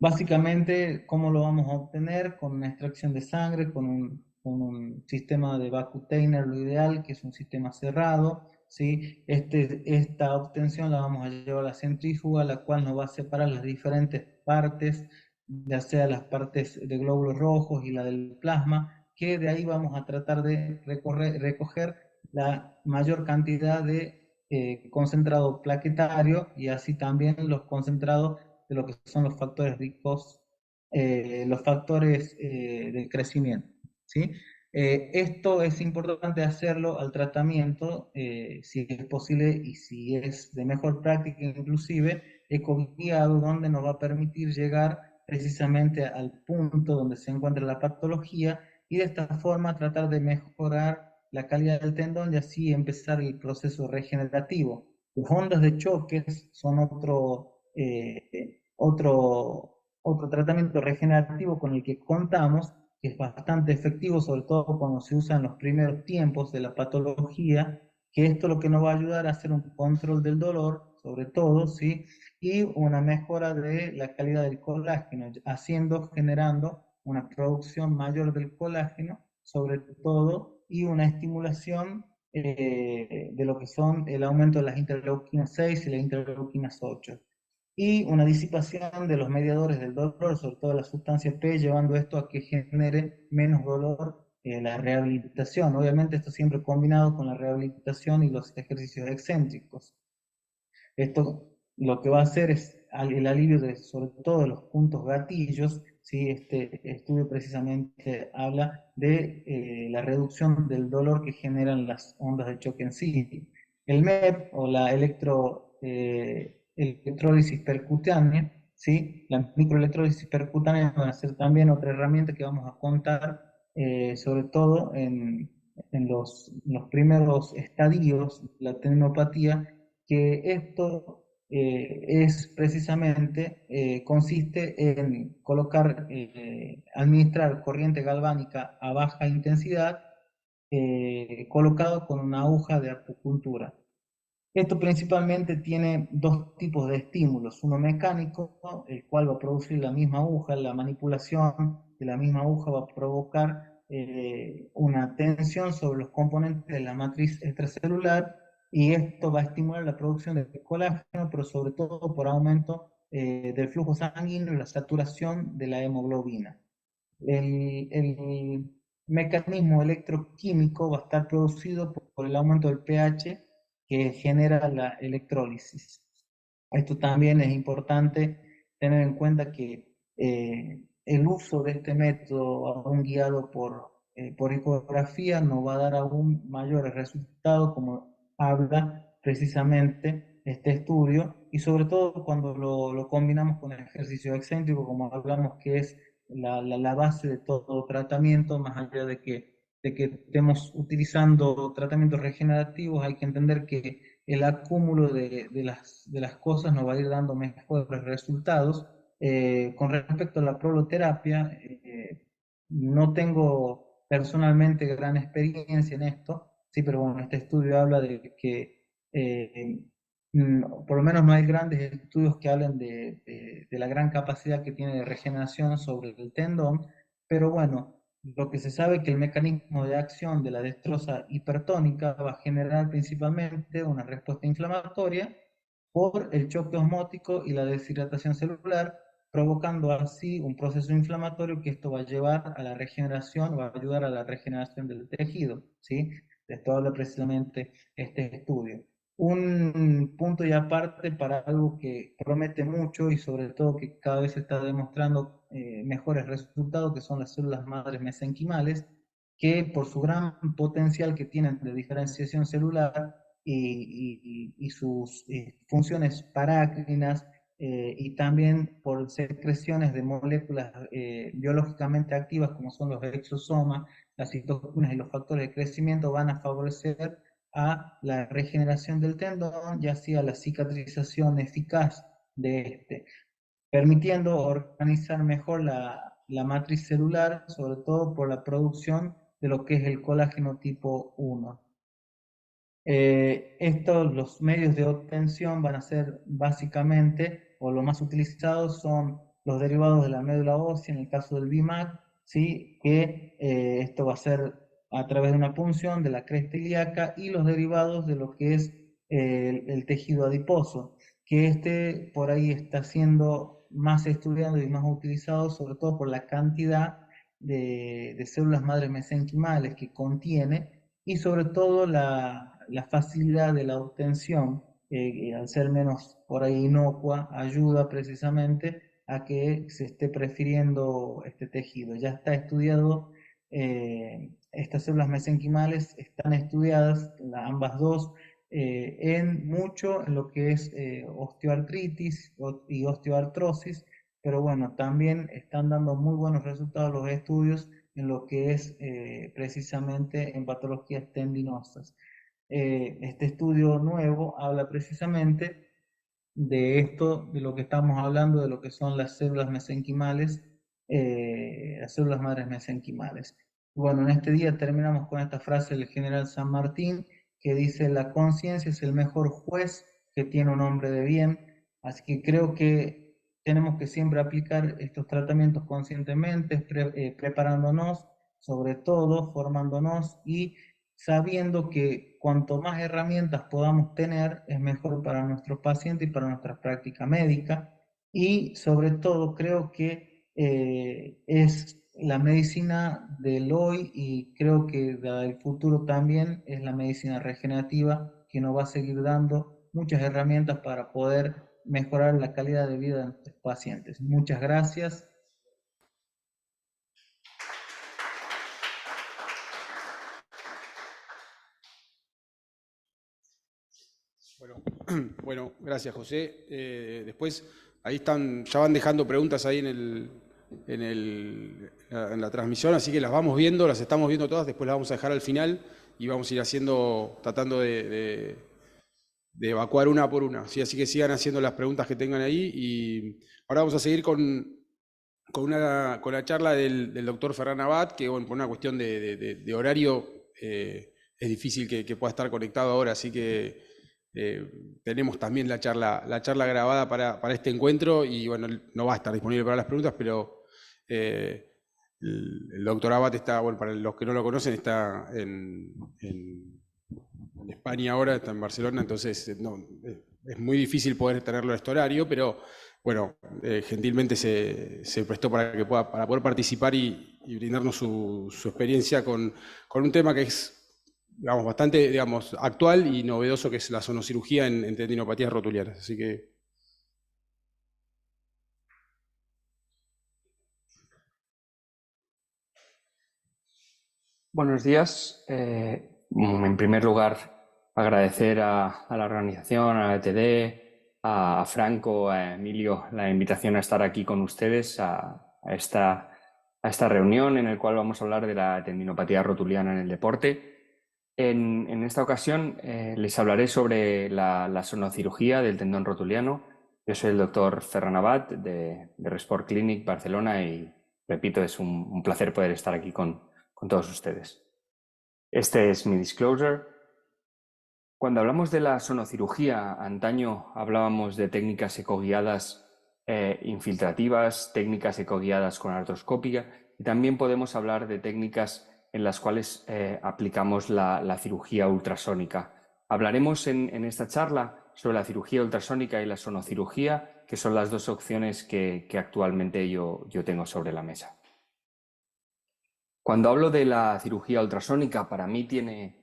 Básicamente, ¿cómo lo vamos a obtener? Con una extracción de sangre, con un sistema de Vacutainer, lo ideal, que es un sistema cerrado, ¿sí? Esta obtención la vamos a llevar a la centrífuga, la cual nos va a separar las diferentes partes, ya sea las partes de glóbulos rojos y la del plasma, que de ahí vamos a tratar de recoger la mayor cantidad de concentrado plaquetario, y así también los concentrados de lo que son los factores ricos, los factores del crecimiento, ¿sí? Esto es importante hacerlo al tratamiento, si es posible y si es de mejor práctica, inclusive ecoguiado, donde nos va a permitir llegar precisamente al punto donde se encuentra la patología, y de esta forma tratar de mejorar la calidad del tendón y así empezar el proceso regenerativo. Las ondas de choques son otro tratamiento regenerativo con el que contamos, que es bastante efectivo, sobre todo cuando se usa en los primeros tiempos de la patología, que esto lo que nos va a ayudar a hacer un control del dolor, sobre todo, ¿sí? Y una mejora de la calidad del colágeno, generando una producción mayor del colágeno, sobre todo, y una estimulación de lo que son el aumento de las interleuquinas 6 y las interleuquinas 8. Y una disipación de los mediadores del dolor, sobre todo la sustancia P, llevando esto a que genere menos dolor la rehabilitación. Obviamente esto siempre combinado con la rehabilitación y los ejercicios excéntricos. Esto lo que va a hacer es el alivio de, sobre todo, de los puntos gatillos. ¿Sí? Este estudio precisamente habla de la reducción del dolor que generan las ondas de choque en sí. El MEP o la electrólisis percutánea, ¿sí? La microelectrólisis percutánea va a ser también otra herramienta que vamos a contar, sobre todo en los primeros estadios de la tendinopatía, que esto es precisamente, consiste en colocar, administrar corriente galvánica a baja intensidad, colocado con una aguja de acupuntura. Esto principalmente tiene dos tipos de estímulos, uno mecánico, ¿no?, el cual va a producir la misma aguja, la manipulación de la misma aguja va a provocar una tensión sobre los componentes de la matriz extracelular, y esto va a estimular la producción de colágeno, pero sobre todo por aumento del flujo sanguíneo y la saturación de la hemoglobina. El mecanismo electroquímico va a estar producido por el aumento del pH que genera la electrólisis. Esto también es importante tener en cuenta que el uso de este método, aún guiado por ecografía, nos va a dar aún mayores resultados, como habla precisamente este estudio, y sobre todo cuando lo combinamos con el ejercicio excéntrico, como hablamos, que es la base de todo tratamiento. Más allá de que estemos utilizando tratamientos regenerativos, hay que entender que el acúmulo de las cosas nos va a ir dando mejores resultados. Con respecto a la proloterapia, no tengo personalmente gran experiencia en esto, sí, pero bueno, este estudio habla de que por lo menos no hay grandes estudios que hablen de la gran capacidad que tiene de regeneración sobre el tendón, pero bueno, lo que se sabe es que el mecanismo de acción de la destroza hipertónica va a generar principalmente una respuesta inflamatoria por el choque osmótico y la deshidratación celular, provocando así un proceso inflamatorio, que esto va a llevar a la regeneración, va a ayudar a la regeneración del tejido, ¿sí? De esto habla precisamente este estudio. Un punto y aparte para algo que promete mucho y sobre todo que cada vez se está demostrando mejores resultados, que son las células madres mesenquimales, que por su gran potencial que tienen de diferenciación celular y sus funciones parácrinas, y también por secreciones de moléculas biológicamente activas, como son los exosomas, las citoquinas y los factores de crecimiento, van a favorecer a la regeneración del tendón, ya sea la cicatrización eficaz de este, permitiendo organizar mejor la matriz celular, sobre todo por la producción de lo que es el colágeno tipo 1. Los medios de obtención van a ser básicamente, o los más utilizados son los derivados de la médula ósea, en el caso del BIMAC, ¿sí? Que esto va a ser a través de una punción de la cresta ilíaca, y los derivados de lo que es el tejido adiposo, que por ahí está siendo más estudiado y más utilizado, sobre todo por la cantidad de células madres mesenquimales que contiene, y sobre todo la facilidad de la obtención, al ser menos por ahí inocua, ayuda precisamente a que se esté prefiriendo este tejido. Ya está estudiado, estas células mesenquimales están estudiadas, ambas dos, en lo que es osteoartritis y osteoartrosis, pero bueno, también están dando muy buenos resultados los estudios en lo que es precisamente en patologías tendinosas. Este estudio nuevo habla precisamente de esto, de lo que estamos hablando, de lo que son las células mesenquimales, las células madres mesenquimales. Bueno, en este día terminamos con esta frase del general San Martín, que dice: la conciencia es el mejor juez que tiene un hombre de bien. Así que creo que tenemos que siempre aplicar estos tratamientos conscientemente, preparándonos, sobre todo formándonos y sabiendo que cuanto más herramientas podamos tener es mejor para nuestros pacientes y para nuestra práctica médica. Y sobre todo creo que es la medicina del hoy y creo que del futuro también es la medicina regenerativa que nos va a seguir dando muchas herramientas para poder mejorar la calidad de vida de nuestros pacientes. Muchas gracias. Bueno, gracias, José. Después, ahí están, ya van dejando preguntas ahí en la transmisión, así que las vamos viendo, las estamos viendo todas, después las vamos a dejar al final y vamos a ir tratando de evacuar una por una. ¿Sí? Así que sigan haciendo las preguntas que tengan ahí y ahora vamos a seguir con la charla del doctor Ferran Abad, que bueno, por una cuestión de horario es difícil que pueda estar conectado ahora, así que tenemos también la charla grabada para este encuentro y bueno, no va a estar disponible para las preguntas, pero el doctor Abad está, bueno, para los que no lo conocen, está en España ahora, está en Barcelona, entonces no, es muy difícil poder tenerlo a este horario, pero bueno, gentilmente se prestó para poder participar y brindarnos su experiencia con un tema que es, digamos, bastante, digamos, actual y novedoso, que es la sonocirugía en tendinopatías rotulianas. Así que... Buenos días. En primer lugar, agradecer a la organización, a la ETD, a Franco, a Emilio, la invitación a estar aquí con ustedes a esta reunión en la cual vamos a hablar de la tendinopatía rotuliana en el deporte. En esta ocasión les hablaré sobre la sonocirugía del tendón rotuliano. Yo soy el doctor Ferran Abad de Resport Clinic Barcelona y, repito, es un placer poder estar aquí con todos ustedes. Este es mi disclosure. Cuando hablamos de la sonocirugía, antaño hablábamos de técnicas ecoguiadas infiltrativas, técnicas ecoguiadas con artroscópica y también podemos hablar de técnicas en las cuales aplicamos la cirugía ultrasónica. Hablaremos en esta charla sobre la cirugía ultrasónica y la sonocirugía, que son las dos opciones que actualmente yo tengo sobre la mesa. Cuando hablo de la cirugía ultrasónica, para mí tiene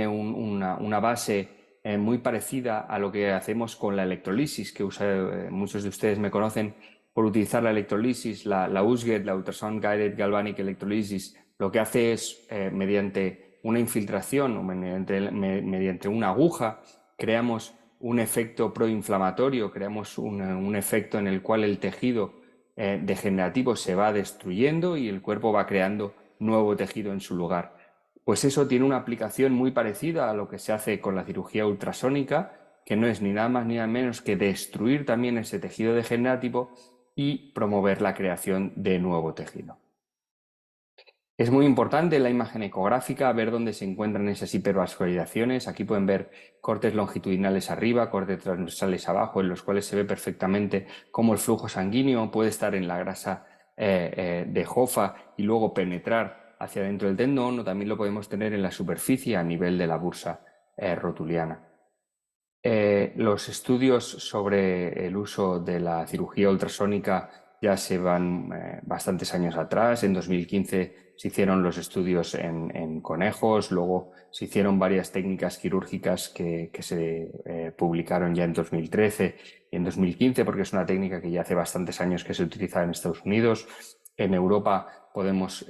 una base muy parecida a lo que hacemos con la electrolisis, que muchos de ustedes me conocen por utilizar la electrolisis, la USGET, la Ultrasound Guided Galvanic Electrolysis. Lo que hace es, mediante una infiltración o mediante una aguja, creamos un efecto proinflamatorio, creamos un efecto en el cual el tejido degenerativo se va destruyendo y el cuerpo va creando nuevo tejido en su lugar. Pues eso tiene una aplicación muy parecida a lo que se hace con la cirugía ultrasónica, que no es ni nada más ni nada menos que destruir también ese tejido degenerativo y promover la creación de nuevo tejido. Es muy importante en la imagen ecográfica ver dónde se encuentran esas hipervascularizaciones. Aquí pueden ver cortes longitudinales arriba, cortes transversales abajo, en los cuales se ve perfectamente cómo el flujo sanguíneo puede estar en la grasa de Hoffa y luego penetrar hacia dentro del tendón, o también lo podemos tener en la superficie a nivel de la bursa rotuliana. Los estudios sobre el uso de la cirugía ultrasónica ya se van bastantes años atrás. En 2015 se hicieron los estudios en conejos, luego se hicieron varias técnicas quirúrgicas que se publicaron ya en 2013 y en 2015, porque es una técnica que ya hace bastantes años que se utiliza en Estados Unidos. En Europa podemos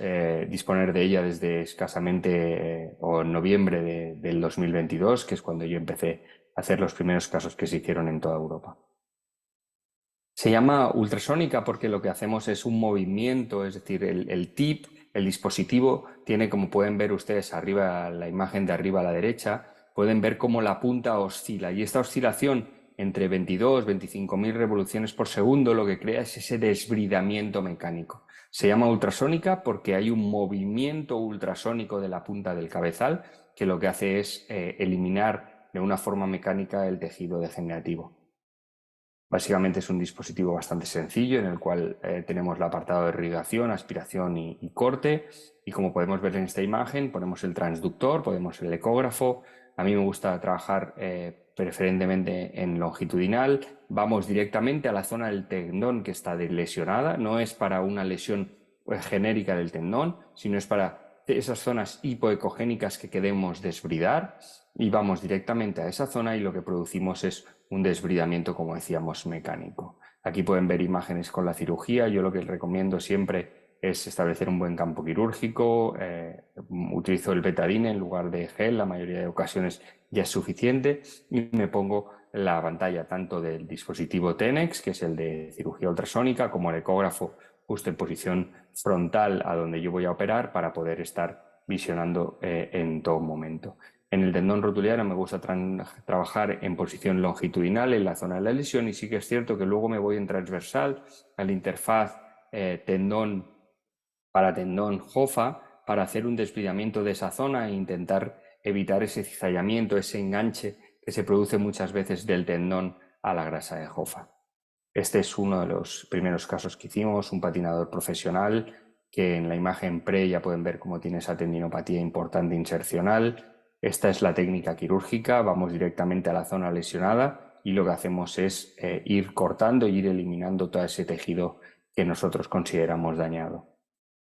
disponer de ella desde escasamente en noviembre del 2022, que es cuando yo empecé a hacer los primeros casos que se hicieron en toda Europa. Se llama ultrasónica porque lo que hacemos es un movimiento, es decir, el tip, el dispositivo, tiene, como pueden ver ustedes arriba, la imagen de arriba a la derecha, pueden ver cómo la punta oscila, y esta oscilación entre 22 y 25.000 revoluciones por segundo lo que crea es ese desbridamiento mecánico. Se llama ultrasónica porque hay un movimiento ultrasónico de la punta del cabezal que lo que hace es eliminar de una forma mecánica el tejido degenerativo. Básicamente es un dispositivo bastante sencillo en el cual tenemos el apartado de irrigación, aspiración y corte. Y como podemos ver en esta imagen, ponemos el transductor, ponemos el ecógrafo. A mí me gusta trabajar preferentemente en longitudinal. Vamos directamente a la zona del tendón que está lesionada. No es para una lesión genérica del tendón, sino es para esas zonas hipoecogénicas que queremos desbridar. Y vamos directamente a esa zona y lo que producimos es un desbridamiento, como decíamos, mecánico. Aquí pueden ver imágenes con la cirugía. Yo lo que les recomiendo siempre es establecer un buen campo quirúrgico. Utilizo el betadine en lugar de gel, la mayoría de ocasiones ya es suficiente, y me pongo la pantalla tanto del dispositivo Tenex, que es el de cirugía ultrasónica, como el ecógrafo justo en posición frontal a donde yo voy a operar para poder estar visionando en todo momento. En el tendón rotuliano me gusta trabajar en posición longitudinal en la zona de la lesión, y sí que es cierto que luego me voy en transversal a la interfaz tendón para tendón jofa para hacer un desbridamiento de esa zona e intentar evitar ese cizallamiento, ese enganche que se produce muchas veces del tendón a la grasa de jofa. Este es uno de los primeros casos que hicimos, un patinador profesional que en la imagen pre ya pueden ver cómo tiene esa tendinopatía importante insercional. Esta es la técnica quirúrgica, vamos directamente a la zona lesionada y lo que hacemos es ir cortando y ir eliminando todo ese tejido que nosotros consideramos dañado.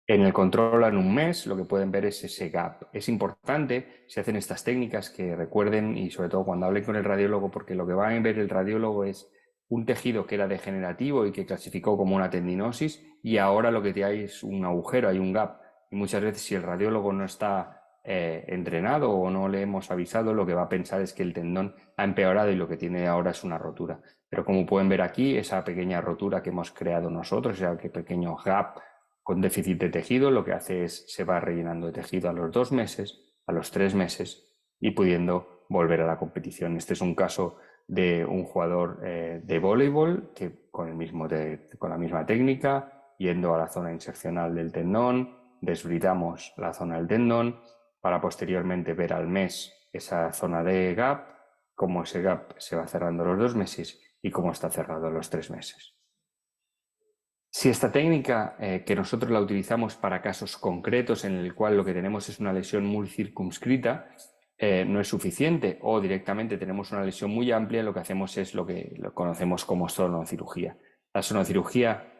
En el control en un mes lo que pueden ver es ese gap. Es importante si hacen estas técnicas que recuerden, y sobre todo cuando hablen con el radiólogo, porque lo que va a ver el radiólogo es un tejido que era degenerativo y que clasificó como una tendinosis, y ahora lo que hay es un agujero, hay un gap. Y muchas veces si el radiólogo no está entrenado o no le hemos avisado, lo que va a pensar es que el tendón ha empeorado y lo que tiene ahora es una rotura. Pero como pueden ver aquí, esa pequeña rotura que hemos creado nosotros, ese pequeño gap con déficit de tejido, lo que hace es se va rellenando de tejido a los 2 meses, a los 3 meses y pudiendo volver a la competición. Este es un caso de un jugador de voleibol que con la misma técnica, yendo a la zona insercional del tendón, desbridamos la zona del tendón para posteriormente ver al mes esa zona de gap, cómo ese gap se va cerrando a los 2 meses y cómo está cerrado a los 3 meses. Si esta técnica que nosotros la utilizamos para casos concretos en el cual lo que tenemos es una lesión muy circunscrita, no es suficiente, o directamente tenemos una lesión muy amplia, lo que hacemos es lo que lo conocemos como sonocirugía. La sonocirugía,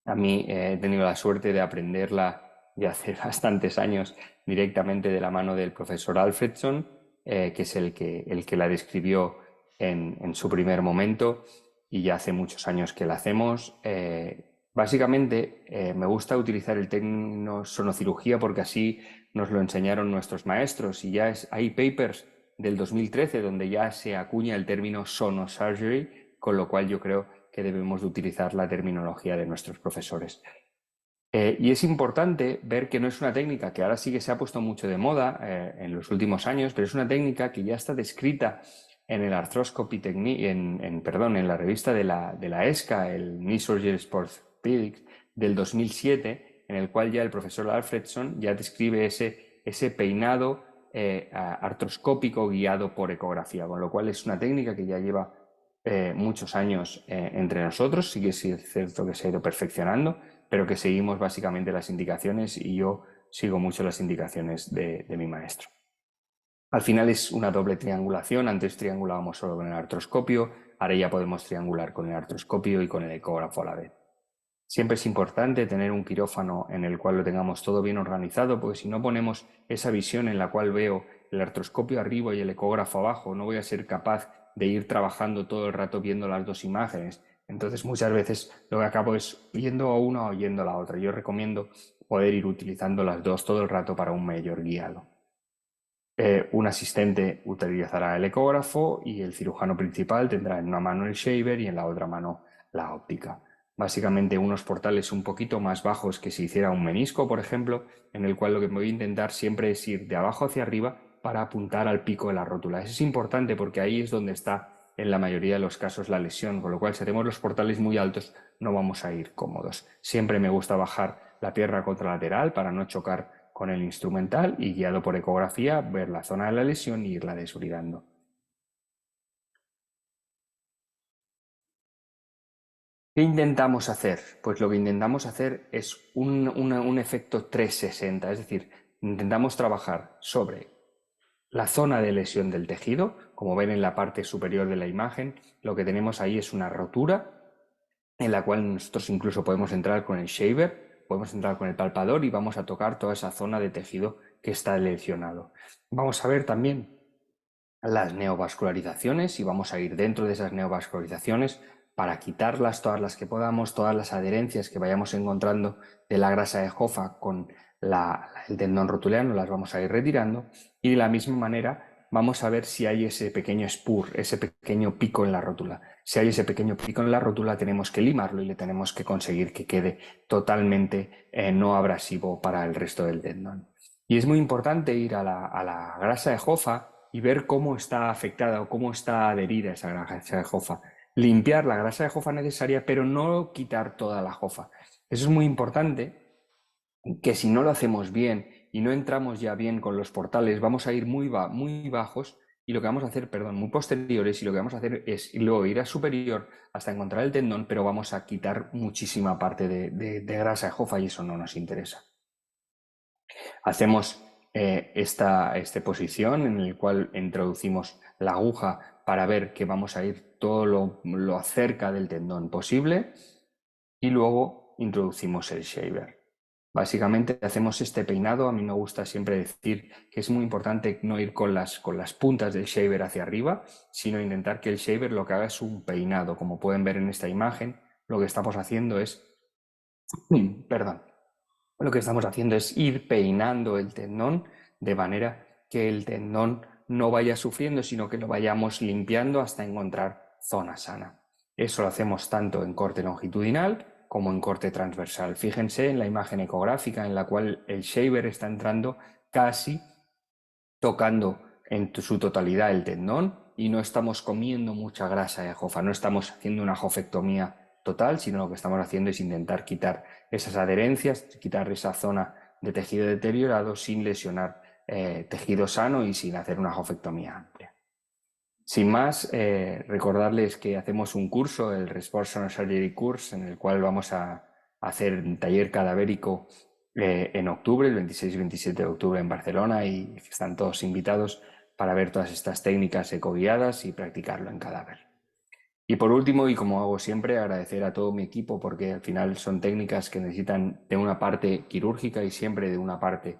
a mí he tenido la suerte de aprenderla ya hace bastantes años directamente de la mano del profesor Alfredson, que es el que la describió en su primer momento, y ya hace muchos años que la hacemos. Básicamente me gusta utilizar el término sonocirugía porque así nos lo enseñaron nuestros maestros, y ya hay papers del 2013 donde ya se acuña el término sonosurgery, con lo cual yo creo que debemos de utilizar la terminología de nuestros profesores. Y es importante ver que no es una técnica que ahora sí que se ha puesto mucho de moda en los últimos años, pero es una técnica que ya está descrita en el Arthroscopy Technique, en la revista de la ESCA, el Knee Surgery Sports Orthopedics, del 2007, en el cual ya el profesor Alfredson ya describe ese peinado artroscópico guiado por ecografía, con lo cual es una técnica que ya lleva muchos años entre nosotros. Sí que es cierto que se ha ido perfeccionando, pero que seguimos básicamente las indicaciones, y yo sigo mucho las indicaciones de mi maestro. Al final es una doble triangulación. Antes triangulábamos solo con el artroscopio, ahora ya podemos triangular con el artroscopio y con el ecógrafo a la vez. Siempre es importante tener un quirófano en el cual lo tengamos todo bien organizado, porque si no ponemos esa visión en la cual veo el artroscopio arriba y el ecógrafo abajo, no voy a ser capaz de ir trabajando todo el rato viendo las dos imágenes. Entonces muchas veces lo que acabo es yendo a una o yendo a la otra. Yo recomiendo poder ir utilizando las dos todo el rato para un mayor guiado. Un asistente utilizará el ecógrafo y el cirujano principal tendrá en una mano el shaver y en la otra mano la óptica. Básicamente unos portales un poquito más bajos que si hiciera un menisco, por ejemplo, en el cual lo que voy a intentar siempre es ir de abajo hacia arriba para apuntar al pico de la rótula. Eso es importante porque ahí es donde está en la mayoría de los casos la lesión, con lo cual si hacemos los portales muy altos no vamos a ir cómodos. Siempre me gusta bajar la pierna contralateral para no chocar con el instrumental y, guiado por ecografía, ver la zona de la lesión e irla desbridando. ¿Qué intentamos hacer? Pues lo que intentamos hacer es un efecto 360, es decir, intentamos trabajar sobre la zona de lesión del tejido. Como ven en la parte superior de la imagen, lo que tenemos ahí es una rotura en la cual nosotros incluso podemos entrar con el shaver, podemos entrar con el palpador y vamos a tocar toda esa zona de tejido que está lesionado. Vamos a ver también las neovascularizaciones y vamos a ir dentro de esas neovascularizaciones para quitarlas, todas las que podamos, todas las adherencias que vayamos encontrando de la grasa de Hoffa con el tendón rotuliano, las vamos a ir retirando, y de la misma manera vamos a ver si hay ese pequeño spur, ese pequeño pico en la rótula. Si hay ese pequeño pico en la rótula, tenemos que limarlo y le tenemos que conseguir que quede totalmente no abrasivo para el resto del tendón. Y es muy importante ir a la grasa de Hoffa y ver cómo está afectada o cómo está adherida esa grasa de Hoffa. Limpiar la grasa de Hoffa necesaria, pero no quitar toda la Hoffa. Eso es muy importante, que si no lo hacemos bien y no entramos ya bien con los portales, vamos a ir muy bajos y lo que vamos a hacer, perdón, muy posteriores, y lo que vamos a hacer es luego ir a superior hasta encontrar el tendón, pero vamos a quitar muchísima parte de grasa de Hoffa y eso no nos interesa. Hacemos esta posición en la cual introducimos la aguja para ver que vamos a ir todo lo cerca del tendón posible y luego introducimos el shaver. Básicamente hacemos este peinado. A mí me gusta siempre decir que es muy importante no ir con las puntas del shaver hacia arriba, sino intentar que el shaver lo que haga es un peinado. Como pueden ver en esta imagen, lo que estamos haciendo es... Perdón. Lo que estamos haciendo es ir peinando el tendón de manera que el tendón no vaya sufriendo, sino que lo vayamos limpiando hasta encontrar zona sana. Eso lo hacemos tanto en corte longitudinal como en corte transversal. Fíjense en la imagen ecográfica en la cual el shaver está entrando casi tocando en su totalidad el tendón y no estamos comiendo mucha grasa de Hoffa, no estamos haciendo una hofectomía total, sino lo que estamos haciendo es intentar quitar esas adherencias, quitar esa zona de tejido deteriorado sin lesionar tejido sano y sin hacer una hofectomía amplia. Sin más, recordarles que hacemos un curso, el Restorative Surgery Course, en el cual vamos a hacer un taller cadavérico en octubre, el 26 y 27 de octubre en Barcelona, y están todos invitados para ver todas estas técnicas ecoguiadas y practicarlo en cadáver. Y por último, y como hago siempre, agradecer a todo mi equipo, porque al final son técnicas que necesitan de una parte quirúrgica y siempre de una parte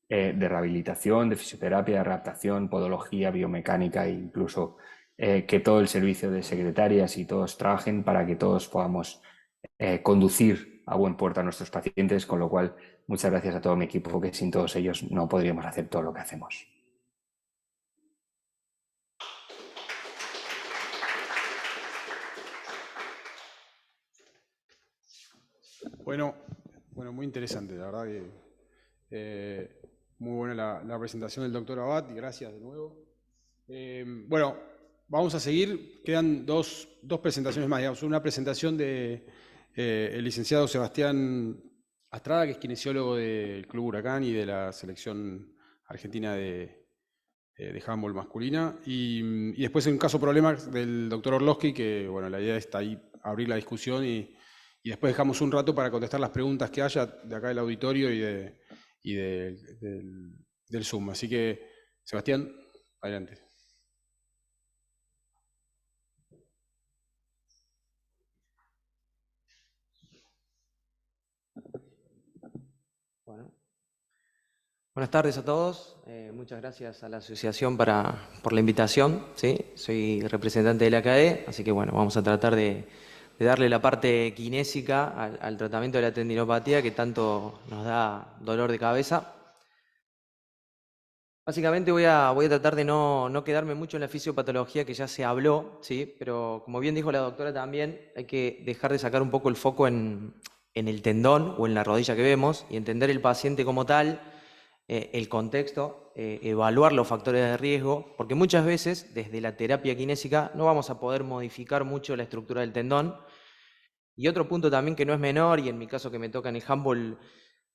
de rehabilitación, de fisioterapia, de adaptación, podología, biomecánica e incluso que todo el servicio de secretarias y todos trabajen para que todos podamos conducir a buen puerto a nuestros pacientes, con lo cual muchas gracias a todo mi equipo, porque sin todos ellos no podríamos hacer todo lo que hacemos. Bueno, muy interesante, la verdad que muy buena la presentación del doctor Abad y gracias de nuevo. Bueno, vamos a seguir, quedan dos presentaciones más, digamos, una presentación de el licenciado Sebastián Astrada, que es kinesiólogo del Club Huracán y de la selección argentina de handball masculina, y después un caso problema del doctor Orlowski, que bueno, la idea está ahí, abrir la discusión y después dejamos un rato para contestar las preguntas que haya de acá del auditorio y del Zoom. Así que, Sebastián, adelante. Bueno. Buenas tardes a todos. Muchas gracias a la asociación por la invitación. ¿Sí? Soy representante de la ACAE, así que bueno, vamos a tratar de darle la parte kinésica al tratamiento de la tendinopatía que tanto nos da dolor de cabeza. Básicamente voy a tratar de no quedarme mucho en la fisiopatología que ya se habló, ¿sí? Pero como bien dijo la doctora también, hay que dejar de sacar un poco el foco en el tendón o en la rodilla que vemos y entender el paciente como tal, el contexto, evaluar los factores de riesgo, porque muchas veces desde la terapia kinésica no vamos a poder modificar mucho la estructura del tendón. Y otro punto también que no es menor, y en mi caso que me toca en el handball,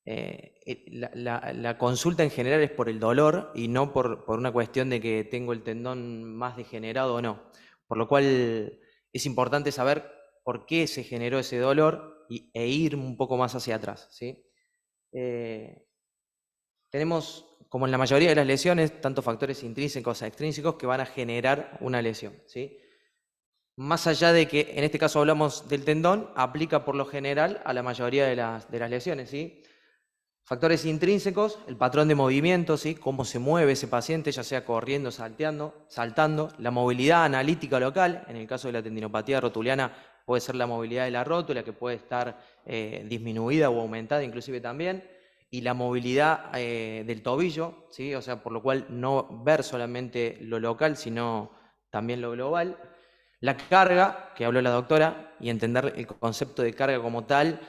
la consulta en general es por el dolor y no por una cuestión de que tengo el tendón más degenerado o no. Por lo cual es importante saber por qué se generó ese dolor e ir un poco más hacia atrás, ¿sí? Tenemos, como en la mayoría de las lesiones, tanto factores intrínsecos e extrínsecos que van a generar una lesión, ¿sí? Más allá de que en este caso hablamos del tendón, aplica por lo general a la mayoría de las lesiones, ¿sí? Factores intrínsecos, el patrón de movimiento, ¿sí? Cómo se mueve ese paciente, ya sea corriendo, saltando, la movilidad analítica local, en el caso de la tendinopatía rotuliana puede ser la movilidad de la rótula, que puede estar disminuida o aumentada inclusive también, y la movilidad del tobillo, ¿sí? O sea, por lo cual no ver solamente lo local, sino también lo global. La carga, que habló la doctora, y entender el concepto de carga como tal,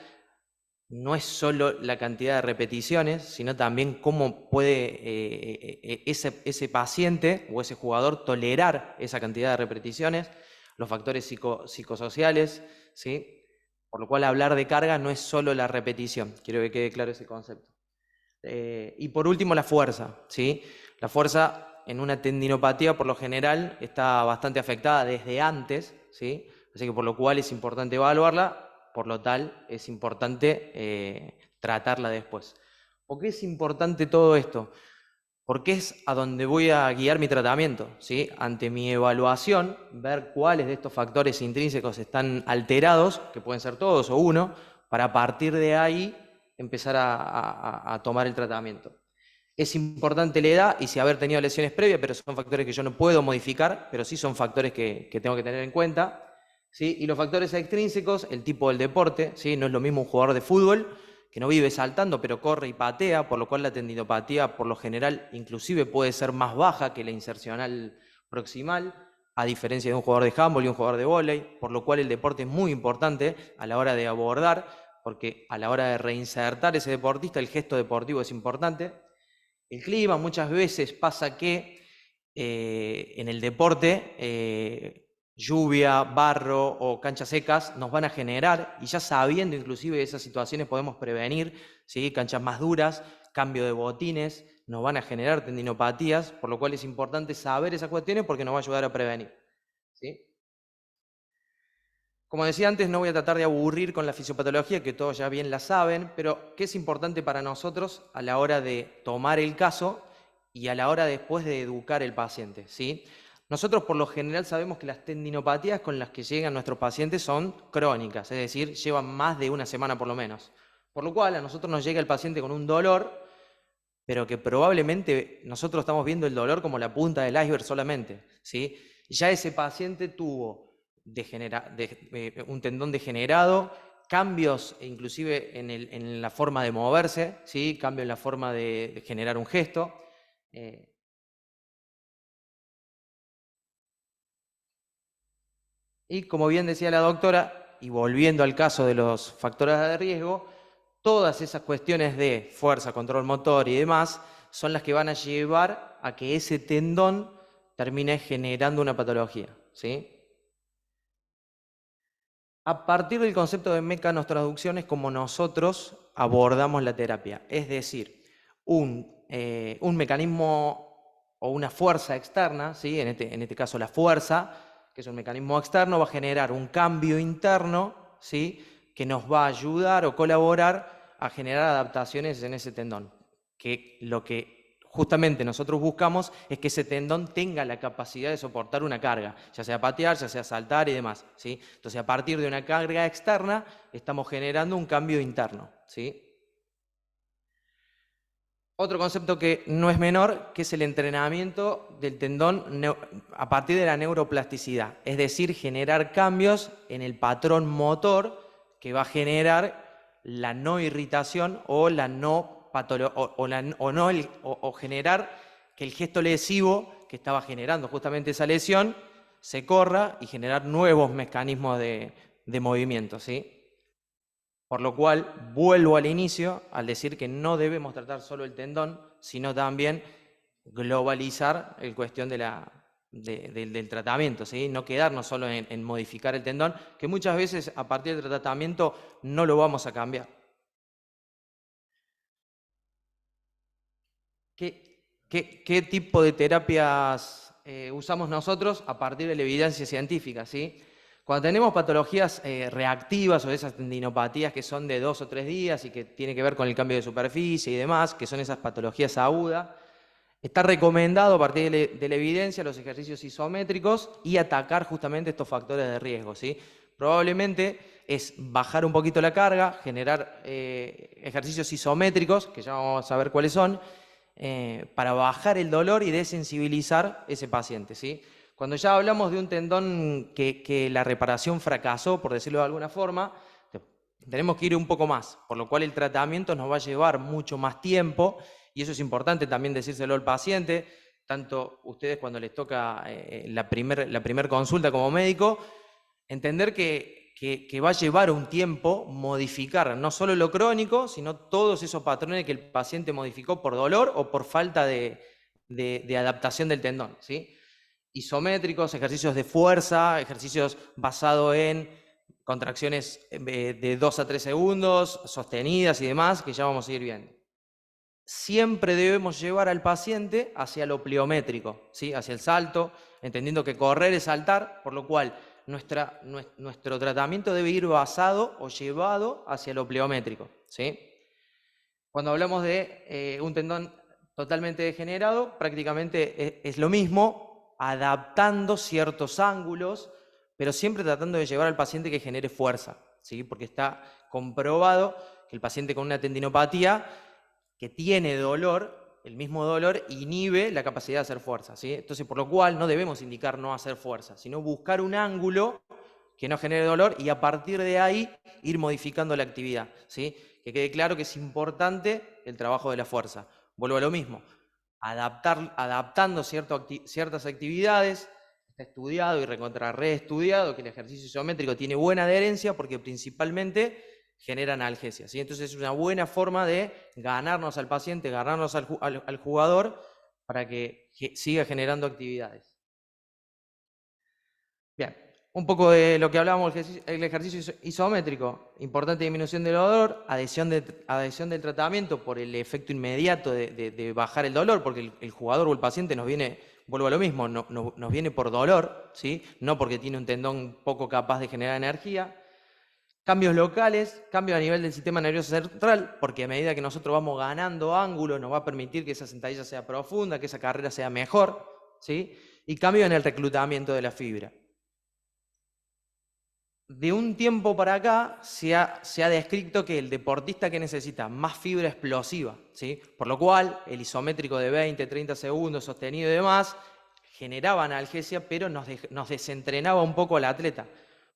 no es solo la cantidad de repeticiones, sino también cómo puede ese paciente o ese jugador tolerar esa cantidad de repeticiones, los factores psicosociales, ¿sí? Por lo cual hablar de carga no es solo la repetición, quiero que quede claro ese concepto. Y por último la fuerza, ¿sí? La fuerza en una tendinopatía por lo general está bastante afectada desde antes, ¿sí? Así que por lo cual es importante evaluarla, por lo tal es importante tratarla después. ¿Por qué es importante todo esto? Porque es a donde voy a guiar mi tratamiento, ¿sí? Ante mi evaluación, ver cuáles de estos factores intrínsecos están alterados, que pueden ser todos o uno, para a partir de ahí empezar a tomar el tratamiento. Es importante la edad y si haber tenido lesiones previas, pero son factores que yo no puedo modificar, pero sí son factores que tengo que tener en cuenta, ¿sí? Y los factores extrínsecos, el tipo del deporte, ¿sí? No es lo mismo un jugador de fútbol que no vive saltando, pero corre y patea, por lo cual la tendinopatía, por lo general, inclusive puede ser más baja que la insercional proximal, a diferencia de un jugador de handball y un jugador de vóley, por lo cual el deporte es muy importante a la hora de abordar, porque a la hora de reinsertar ese deportista, el gesto deportivo es importante. El clima, muchas veces pasa que en el deporte lluvia, barro o canchas secas nos van a generar, y ya sabiendo inclusive esas situaciones podemos prevenir, ¿sí? Canchas más duras, cambio de botines, nos van a generar tendinopatías, por lo cual es importante saber esas cuestiones porque nos va a ayudar a prevenir, ¿sí? Como decía antes, no voy a tratar de aburrir con la fisiopatología, que todos ya bien la saben, pero ¿qué es importante para nosotros a la hora de tomar el caso y a la hora después de educar el paciente, ¿sí? Nosotros por lo general sabemos que las tendinopatías con las que llegan nuestros pacientes son crónicas, es decir, llevan más de una semana por lo menos. Por lo cual a nosotros nos llega el paciente con un dolor, pero que probablemente nosotros estamos viendo el dolor como la punta del iceberg solamente, ¿sí? Ya ese paciente tuvo un tendón degenerado, cambios inclusive en la forma de moverse, ¿sí? Cambio en la forma de generar un gesto. Y como bien decía la doctora, y volviendo al caso de los factores de riesgo, todas esas cuestiones de fuerza, control motor y demás son las que van a llevar a que ese tendón termine generando una patología, ¿sí? A partir del concepto de mecanotransducción es como nosotros abordamos la terapia, es decir, un mecanismo o una fuerza externa, ¿sí? En este caso la fuerza, que es un mecanismo externo, va a generar un cambio interno, ¿sí? Que nos va a ayudar o colaborar a generar adaptaciones en ese tendón, que lo que justamente nosotros buscamos es que ese tendón tenga la capacidad de soportar una carga, ya sea patear, ya sea saltar y demás, ¿sí? Entonces, a partir de una carga externa, estamos generando un cambio interno, ¿sí? Otro concepto que no es menor, que es el entrenamiento del tendón a partir de la neuroplasticidad, es decir, generar cambios en el patrón motor que va a generar la no irritación o la no o generar que el gesto lesivo que estaba generando justamente esa lesión se corra y generar nuevos mecanismos de movimiento, ¿sí? Por lo cual, vuelvo al inicio al decir que no debemos tratar solo el tendón, sino también globalizar la cuestión del tratamiento, ¿sí? No quedarnos solo en modificar el tendón, que muchas veces a partir del tratamiento no lo vamos a cambiar. ¿Qué tipo de terapias usamos nosotros a partir de la evidencia científica, ¿sí? Cuando tenemos patologías reactivas o esas tendinopatías que son de 2 o 3 días y que tiene que ver con el cambio de superficie y demás, que son esas patologías agudas, está recomendado a partir de la evidencia los ejercicios isométricos y atacar justamente estos factores de riesgo, ¿sí? Probablemente es bajar un poquito la carga, generar ejercicios isométricos, que ya vamos a ver cuáles son, para bajar el dolor y desensibilizar ese paciente, ¿sí? Cuando ya hablamos de un tendón que la reparación fracasó, por decirlo de alguna forma, tenemos que ir un poco más, por lo cual el tratamiento nos va a llevar mucho más tiempo, y eso es importante también decírselo al paciente, tanto ustedes cuando les toca la primer consulta como médico, entender que va a llevar un tiempo modificar no solo lo crónico, sino todos esos patrones que el paciente modificó por dolor o por falta de adaptación del tendón, ¿sí? Isométricos, ejercicios de fuerza, ejercicios basados en contracciones de 2 a 3 segundos, sostenidas y demás, que ya vamos a ir viendo. Siempre debemos llevar al paciente hacia lo pliométrico, ¿sí? Hacia el salto, entendiendo que correr es saltar, por lo cual nuestro tratamiento debe ir basado o llevado hacia lo pliométrico, ¿sí? Cuando hablamos de un tendón totalmente degenerado, prácticamente es lo mismo, adaptando ciertos ángulos, pero siempre tratando de llevar al paciente que genere fuerza, ¿sí? Porque está comprobado que el paciente con una tendinopatía que tiene dolor, el mismo dolor inhibe la capacidad de hacer fuerza, ¿sí? Entonces, por lo cual no debemos indicar no hacer fuerza, sino buscar un ángulo que no genere dolor y a partir de ahí ir modificando la actividad, ¿sí? Que quede claro que es importante el trabajo de la fuerza. Vuelvo a lo mismo. Adaptando ciertas actividades, está estudiado y reestudiado que el ejercicio isométrico tiene buena adherencia porque principalmente genera analgesia, ¿sí? Entonces es una buena forma de ganarnos al paciente, ganarnos al jugador para que siga generando actividades. Bien, un poco de lo que hablábamos, el ejercicio isométrico, importante disminución del dolor, adhesión del tratamiento por el efecto inmediato de bajar el dolor, porque el jugador o el paciente nos viene, vuelvo a lo mismo, nos viene por dolor, ¿sí? No porque tiene un tendón poco capaz de generar energía. Cambios locales, cambios a nivel del sistema nervioso central, porque a medida que nosotros vamos ganando ángulos nos va a permitir que esa sentadilla sea profunda, que esa carrera sea mejor, ¿sí? Y cambio en el reclutamiento de la fibra. De un tiempo para acá se ha descrito que el deportista que necesita más fibra explosiva, ¿sí? Por lo cual el isométrico de 20, 30 segundos sostenido y demás generaba analgesia, pero nos desentrenaba un poco al atleta.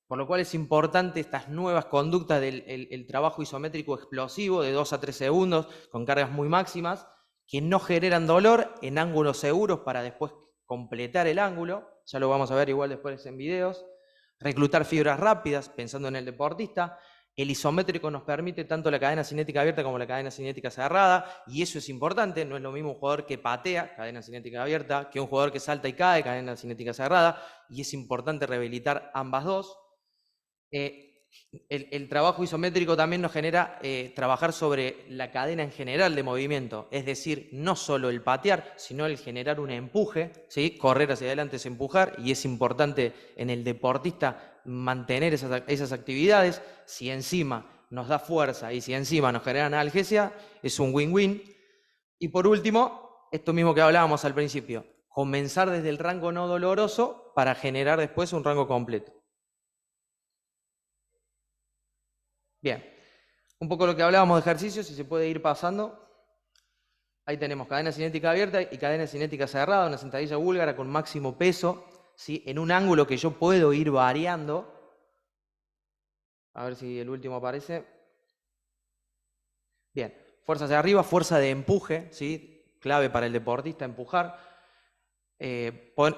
Por lo cual es importante estas nuevas conductas del trabajo isométrico explosivo de 2 a 3 segundos con cargas muy máximas que no generan dolor en ángulos seguros para después completar el ángulo. Ya lo vamos a ver igual después en videos. Reclutar fibras rápidas, pensando en el deportista. El isométrico nos permite tanto la cadena cinética abierta como la cadena cinética cerrada, y eso es importante. No es lo mismo un jugador que patea, cadena cinética abierta, que un jugador que salta y cae, cadena cinética cerrada, y es importante rehabilitar ambas dos. El trabajo isométrico también nos genera trabajar sobre la cadena en general de movimiento, es decir, no solo el patear, sino el generar un empuje, ¿sí? Correr hacia adelante es empujar, y es importante en el deportista mantener esas actividades. Si encima nos da fuerza y si encima nos genera analgesia, es un win-win. Y por último, esto mismo que hablábamos al principio, comenzar desde el rango no doloroso para generar después un rango completo. Bien, un poco lo que hablábamos de ejercicios, si se puede ir pasando. Ahí tenemos cadena cinética abierta y cadena cinética cerrada, una sentadilla búlgara con máximo peso, ¿sí? En un ángulo que yo puedo ir variando. A ver si el último aparece. Bien, fuerza hacia arriba, fuerza de empuje, ¿sí? Clave para el deportista, empujar.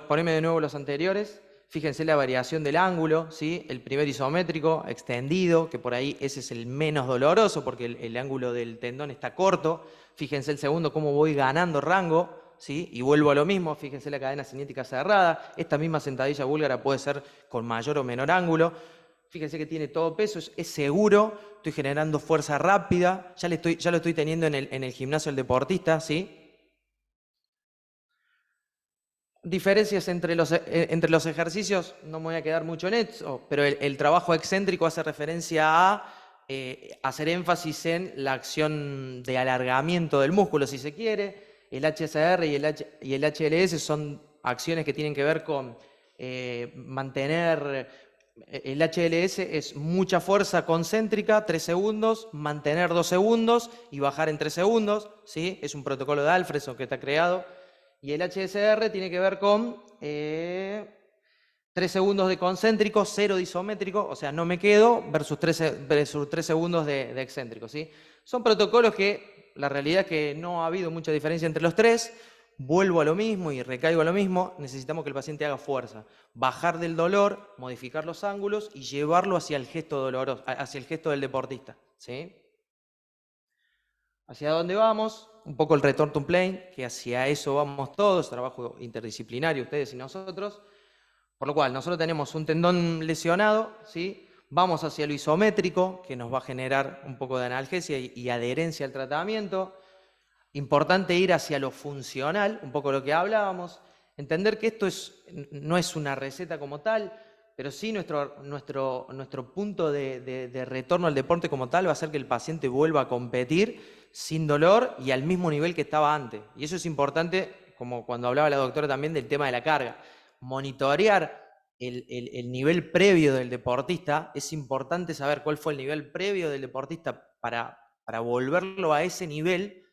Poneme de nuevo los anteriores. Fíjense la variación del ángulo, ¿sí? El primer isométrico extendido, que por ahí ese es el menos doloroso porque el ángulo del tendón está corto. Fíjense el segundo, cómo voy ganando rango, ¿sí? Y vuelvo a lo mismo, fíjense la cadena cinética cerrada. Esta misma sentadilla búlgara puede ser con mayor o menor ángulo. Fíjense que tiene todo peso, es seguro, estoy generando fuerza rápida, ya lo estoy teniendo en el gimnasio del deportista, ¿sí? Diferencias entre los ejercicios, no me voy a quedar mucho en eso, pero el trabajo excéntrico hace referencia a hacer énfasis en la acción de alargamiento del músculo, si se quiere. El HSR y el HLS son acciones que tienen que ver con mantener. El HLS es mucha fuerza concéntrica, 3 segundos, mantener 2 segundos y bajar en 3 segundos, ¿sí? Es un protocolo de Alfredson que está creado. Y el HSR tiene que ver con 3 segundos de concéntrico, 0 de isométrico, o sea, no me quedo, versus 3 segundos de excéntrico, ¿sí? Son protocolos que la realidad es que no ha habido mucha diferencia entre los tres. Vuelvo a lo mismo y recaigo a lo mismo, necesitamos que el paciente haga fuerza, bajar del dolor, modificar los ángulos y llevarlo hacia el gesto doloroso, hacia el gesto del deportista, ¿sí? ¿Hacia dónde vamos? Un poco el return to plane, que hacia eso vamos todos, trabajo interdisciplinario, ustedes y nosotros. Por lo cual, nosotros tenemos un tendón lesionado, ¿sí? Vamos hacia lo isométrico, que nos va a generar un poco de analgesia y adherencia al tratamiento. Importante ir hacia lo funcional, un poco lo que hablábamos. Entender que esto no es una receta como tal, pero sí nuestro punto de retorno al deporte como tal va a hacer que el paciente vuelva a competir sin dolor y al mismo nivel que estaba antes. Y eso es importante, como cuando hablaba la doctora también del tema de la carga. Monitorear el nivel previo del deportista, es importante saber cuál fue el nivel previo del deportista para volverlo a ese nivel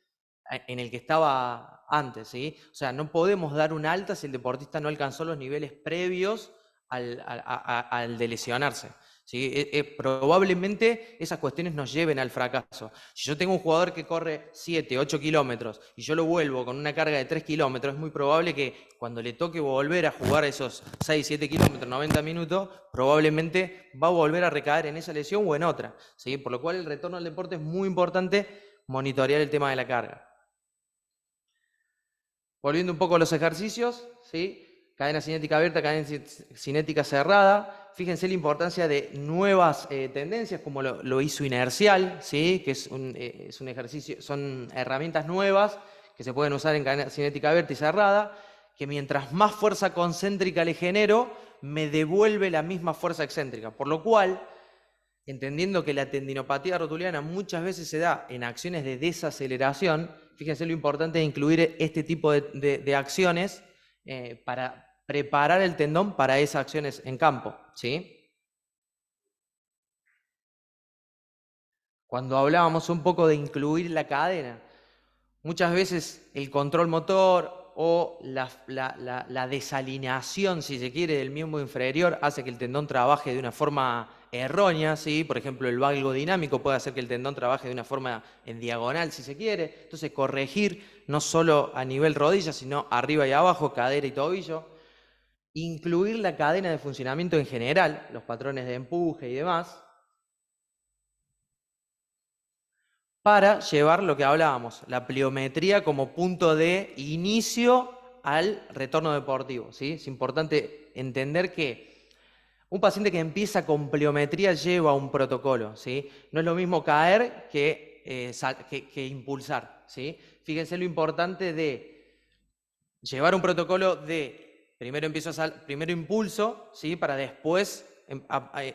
en el que estaba antes, ¿sí? O sea, no podemos dar un alta si el deportista no alcanzó los niveles previos al de lesionarse, ¿sí? Probablemente esas cuestiones nos lleven al fracaso. Si yo tengo un jugador que corre 7, 8 kilómetros y yo lo vuelvo con una carga de 3 kilómetros, es muy probable que cuando le toque volver a jugar esos 6, 7 kilómetros, 90 minutos, probablemente va a volver a recaer en esa lesión o en otra, ¿sí? Por lo cual el retorno al deporte es muy importante monitorear el tema de la carga. Volviendo un poco a los ejercicios, ¿sí? Cadena cinética abierta, cadena cinética cerrada. Fíjense la importancia de nuevas tendencias, como lo hizo inercial, ¿sí? Que es un ejercicio, son herramientas nuevas que se pueden usar en cadena cinética abierta y cerrada, que mientras más fuerza concéntrica le genero, me devuelve la misma fuerza excéntrica. Por lo cual, entendiendo que la tendinopatía rotuliana muchas veces se da en acciones de desaceleración, fíjense lo importante de incluir este tipo de acciones para preparar el tendón para esas acciones en campo, ¿sí? Cuando hablábamos un poco de incluir la cadena, muchas veces el control motor o la desalineación, si se quiere, del miembro inferior hace que el tendón trabaje de una forma errónea, ¿sí? Por ejemplo, el valgo dinámico puede hacer que el tendón trabaje de una forma en diagonal, si se quiere. Entonces, corregir no solo a nivel rodilla, sino arriba y abajo, cadera y tobillo. Incluir la cadena de funcionamiento en general, los patrones de empuje y demás, para llevar lo que hablábamos, la pliometría como punto de inicio al retorno deportivo, ¿sí? Es importante entender que un paciente que empieza con pliometría lleva un protocolo, ¿sí? No es lo mismo caer que impulsar, ¿sí? Fíjense lo importante de llevar un protocolo de primero impulso, ¿sí? Para después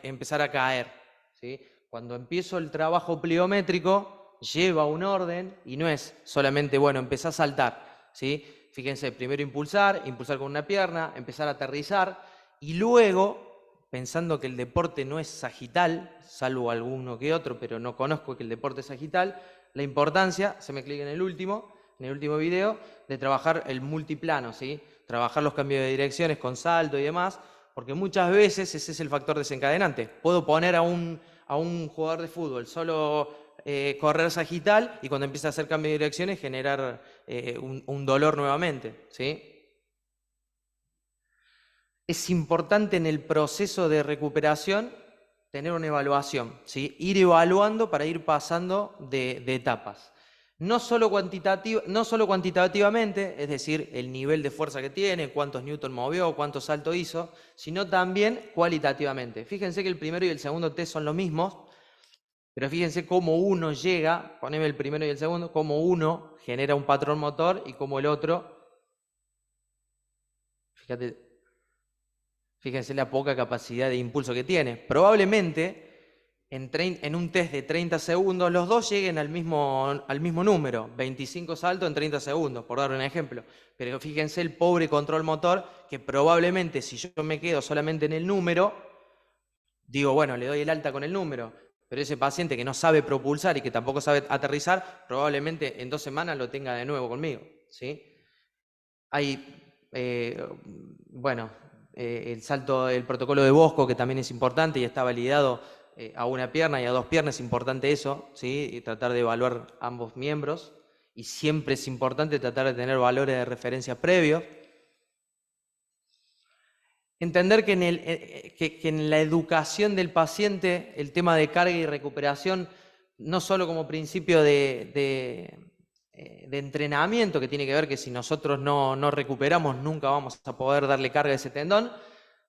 empezar a caer, ¿sí? Cuando empiezo el trabajo pliométrico, lleva un orden y no es solamente, bueno, empezar a saltar, ¿sí? Fíjense, primero impulsar con una pierna, empezar a aterrizar y luego, pensando que el deporte no es sagital, salvo alguno que otro, pero no conozco que el deporte es sagital, la importancia, se me clica en el último video, de trabajar el multiplano, ¿sí? Trabajar los cambios de direcciones con salto y demás, porque muchas veces ese es el factor desencadenante. Puedo poner a un jugador de fútbol solo correr sagital y cuando empieza a hacer cambio de direcciones generar un dolor nuevamente, ¿sí? Es importante en el proceso de recuperación tener una evaluación, ¿sí? Ir evaluando para ir pasando de etapas. No solo cuantitativamente, es decir, el nivel de fuerza que tiene, cuántos newton movió, cuántos saltos hizo, sino también cualitativamente. Fíjense que el primero y el segundo test son los mismos, pero fíjense cómo uno llega, poneme el primero y el segundo, cómo uno genera un patrón motor y cómo el otro Fíjense la poca capacidad de impulso que tiene. Probablemente en un test de 30 segundos los dos lleguen al mismo número, 25 saltos en 30 segundos, por dar un ejemplo. Pero fíjense el pobre control motor, que probablemente si yo me quedo solamente en el número, digo, bueno, le doy el alta con el número, pero ese paciente que no sabe propulsar y que tampoco sabe aterrizar, probablemente en 2 semanas lo tenga de nuevo conmigo, ¿sí? Hay, el protocolo de Bosco, que también es importante y está validado a una pierna y a 2 piernas, es importante eso, ¿sí? Y tratar de evaluar ambos miembros, y siempre es importante tratar de tener valores de referencia previos. Entender que en la educación del paciente, el tema de carga y recuperación, no solo como principio de entrenamiento, que tiene que ver que si nosotros no recuperamos, nunca vamos a poder darle carga a ese tendón,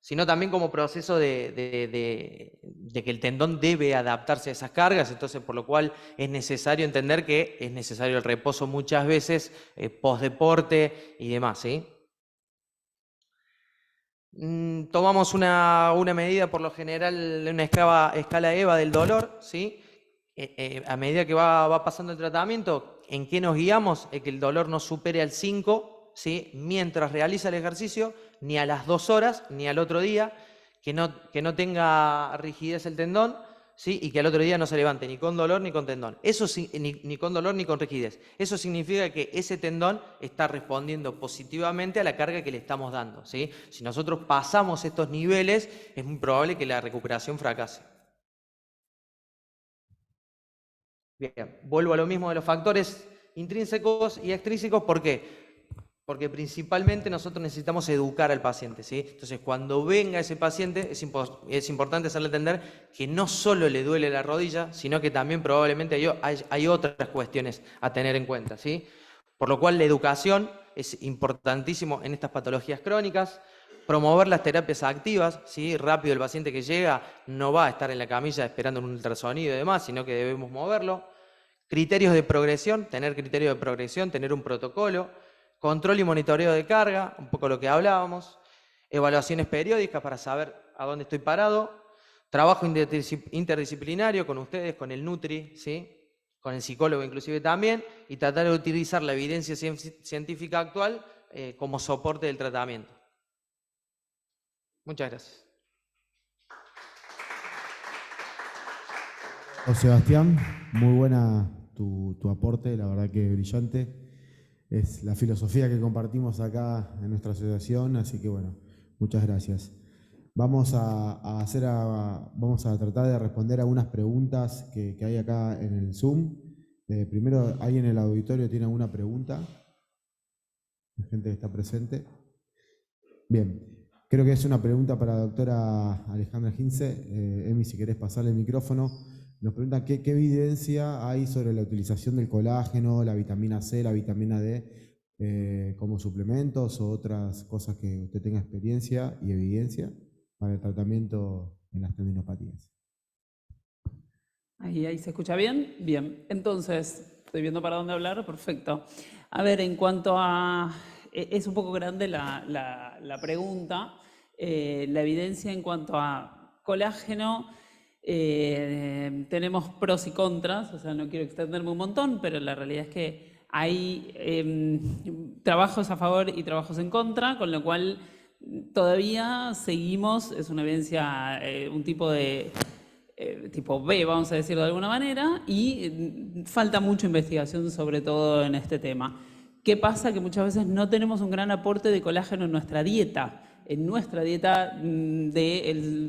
sino también como proceso de que el tendón debe adaptarse a esas cargas, entonces por lo cual es necesario entender que es necesario el reposo muchas veces, post-deporte y demás, ¿sí? Tomamos una medida por lo general, una escala EVA del dolor, ¿sí? A medida que va pasando el tratamiento, ¿en qué nos guiamos? Es que el dolor no supere al 5, ¿sí? Mientras realiza el ejercicio, ni a las 2 horas, ni al otro día, que no tenga rigidez el tendón, ¿sí? Y que al otro día no se levante ni con dolor ni con tendón. Eso ni con dolor ni con rigidez. Eso significa que ese tendón está respondiendo positivamente a la carga que le estamos dando, ¿sí? Si nosotros pasamos estos niveles, es muy probable que la recuperación fracase. Bien, vuelvo a lo mismo de los factores intrínsecos y extrínsecos. ¿Por qué? Porque principalmente nosotros necesitamos educar al paciente, ¿sí? Entonces, cuando venga ese paciente, es importante hacerle entender que no solo le duele la rodilla, sino que también probablemente hay otras cuestiones a tener en cuenta, ¿sí? Por lo cual la educación es importantísimo en estas patologías crónicas. Promover las terapias activas, ¿sí? Rápido el paciente que llega no va a estar en la camilla esperando un ultrasonido y demás, sino que debemos moverlo. Criterios de progresión, tener criterios de progresión, tener un protocolo. Control y monitoreo de carga, un poco lo que hablábamos. Evaluaciones periódicas para saber a dónde estoy parado. Trabajo interdisciplinario con ustedes, con el Nutri, ¿sí? Con el psicólogo inclusive también, y tratar de utilizar la evidencia científica actual como soporte del tratamiento. Muchas gracias. Sebastián, muy buena tu aporte, la verdad que brillante. Es la filosofía que compartimos acá en nuestra asociación, así que bueno, muchas gracias. Vamos a tratar de responder algunas preguntas que hay acá en el Zoom. Primero, ¿alguien en el auditorio tiene alguna pregunta? La gente que está presente. Bien, creo que es una pregunta para la doctora Alejandra Ginze. Emi, si querés pasarle el micrófono. Nos preguntan qué evidencia hay sobre la utilización del colágeno, la vitamina C, la vitamina D como suplementos o otras cosas que usted tenga experiencia y evidencia para el tratamiento en las tendinopatías. Ahí se escucha bien. Bien, entonces, estoy viendo para dónde hablar, perfecto. A ver, en cuanto a... Es un poco grande la pregunta. La evidencia en cuanto a colágeno... tenemos pros y contras, o sea, no quiero extenderme un montón, pero la realidad es que hay trabajos a favor y trabajos en contra, con lo cual todavía seguimos, es una evidencia, un tipo de tipo B, vamos a decirlo de alguna manera, y falta mucha investigación sobre todo en este tema. ¿Qué pasa? Que muchas veces no tenemos un gran aporte de colágeno en nuestra dieta del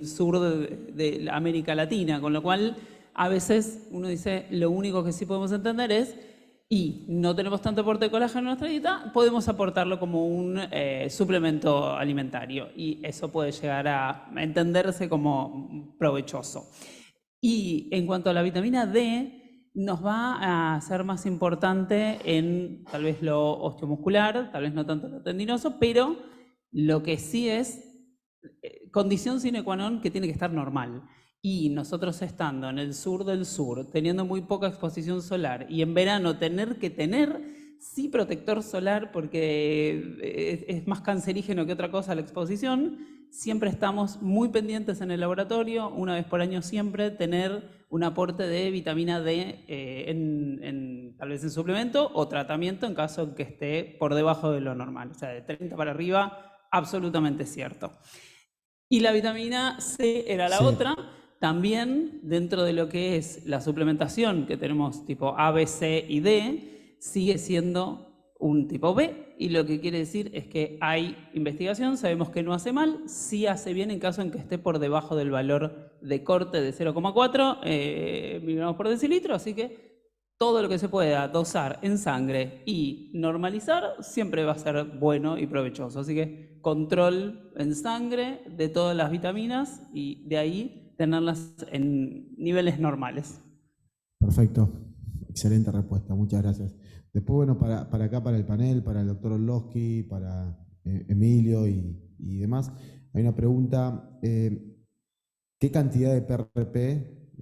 sur de América Latina, con lo cual a veces uno dice, lo único que sí podemos entender es, y no tenemos tanto aporte de colágeno en nuestra dieta, podemos aportarlo como un suplemento alimentario, y eso puede llegar a entenderse como provechoso. Y en cuanto a la vitamina D, nos va a ser más importante en tal vez lo osteomuscular, tal vez no tanto lo tendinoso, pero lo que sí es condición sine qua non que tiene que estar normal. Y nosotros estando en el sur del sur, teniendo muy poca exposición solar y en verano tener que tener sí protector solar porque es más cancerígeno que otra cosa la exposición. Siempre estamos muy pendientes en el laboratorio, una vez por año siempre, tener un aporte de vitamina D tal vez en suplemento o tratamiento en caso que esté por debajo de lo normal. O sea, de 30 para arriba, absolutamente cierto. Y la vitamina C era la otra. También dentro de lo que es la suplementación, que tenemos tipo A, B, C y D, sigue siendo un tipo B, y lo que quiere decir es que hay investigación, sabemos que no hace mal, sí hace bien en caso en que esté por debajo del valor de corte de 0,4 miligramos por decilitro, así que todo lo que se pueda dosar en sangre y normalizar siempre va a ser bueno y provechoso. Así que control en sangre de todas las vitaminas y de ahí tenerlas en niveles normales. Perfecto, excelente respuesta, muchas gracias. Después, bueno, para acá, para el panel, para el doctor Orlowski, para Emilio y demás, hay una pregunta. ¿Qué cantidad de PRP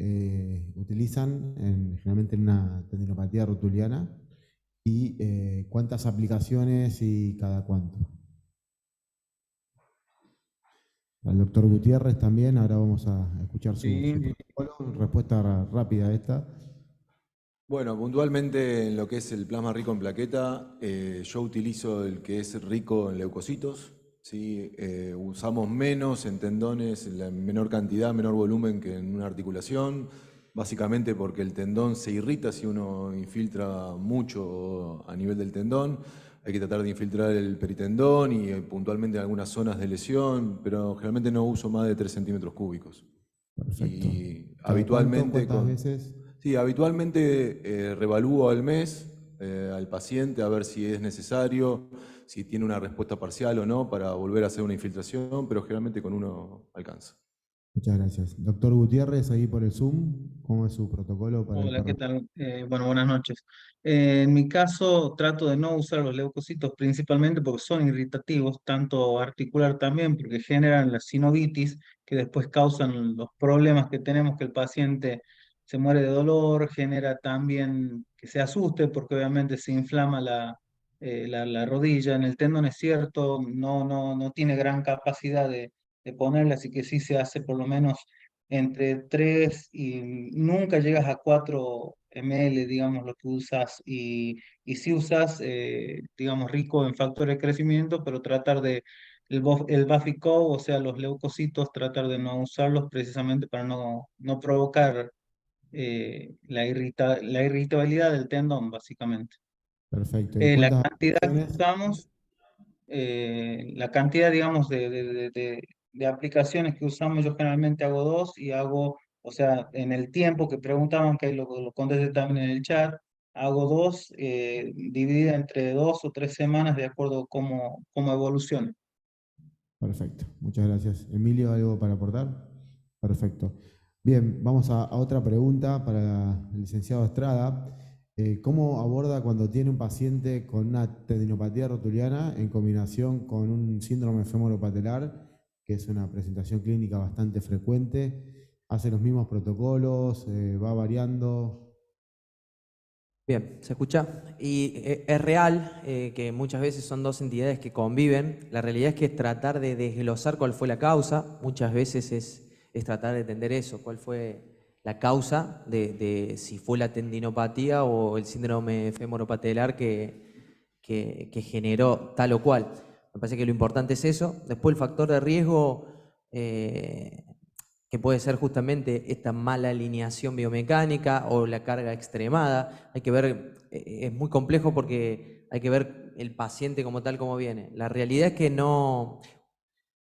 utilizan generalmente en una tendinopatía rotuliana? ¿Y cuántas aplicaciones y cada cuánto? Al doctor Gutiérrez también, ahora vamos a escuchar su protocolo. Respuesta rápida a esta. Bueno, puntualmente en lo que es el plasma rico en plaqueta, yo utilizo el que es rico en leucocitos, ¿sí? Usamos menos en tendones, en menor cantidad, menor volumen que en una articulación, básicamente porque el tendón se irrita si uno infiltra mucho a nivel del tendón. Hay que tratar de infiltrar el peritendón y puntualmente en algunas zonas de lesión, pero generalmente no uso más de 3 centímetros cúbicos. Perfecto. Y habitualmente... ¿Cuántas veces? Sí, habitualmente revalúo al mes al paciente a ver si es necesario, si tiene una respuesta parcial o no para volver a hacer una infiltración, pero generalmente con uno alcanza. Muchas gracias. Doctor Gutiérrez, ahí por el Zoom, ¿cómo es su protocolo para Hola, el ¿qué PRP? tal? Bueno, buenas noches. En mi caso, trato de no usar los leucocitos principalmente porque son irritativos, tanto articular también, porque generan la sinovitis, que después causan los problemas que tenemos, que el paciente se muere de dolor, genera también que se asuste, porque obviamente se inflama la rodilla. En el tendón es cierto, no tiene gran capacidad de ponerle, así que sí se hace por lo menos entre 3 y nunca llegas a 4 ml, digamos, lo que usas, y si usas, digamos, rico en factores de crecimiento, pero tratar de, el Buffy-Co, o sea, los leucocitos, tratar de no usarlos precisamente para no provocar la irritabilidad del tendón, básicamente. Perfecto. ¿Y La cuántas cantidad que aplicaciones? usamos, la cantidad, digamos, de aplicaciones que usamos, yo generalmente hago 2 y hago, o sea, en el tiempo que preguntaban, que ahí lo contesté también en el chat, hago 2, dividida entre 2 o 3 semanas de acuerdo a cómo evolucione. Perfecto, muchas gracias. Emilio, ¿algo para aportar? Perfecto. Bien, vamos a otra pregunta para el licenciado Estrada. ¿Cómo aborda cuando tiene un paciente con una tendinopatía rotuliana en combinación con un síndrome femoropatelar, que es una presentación clínica bastante frecuente? ¿Hace los mismos protocolos? ¿Va variando? Bien, ¿se escucha? Y es real que muchas veces son dos entidades que conviven. La realidad es que es tratar de desglosar cuál fue la causa. Muchas veces es tratar de entender eso, cuál fue la causa de si fue la tendinopatía o el síndrome femoropatelar que generó tal o cual. Me parece que lo importante es eso. Después el factor de riesgo, que puede ser justamente esta mala alineación biomecánica o la carga extremada. Hay que ver, es muy complejo porque hay que ver el paciente como tal como viene. La realidad es que no,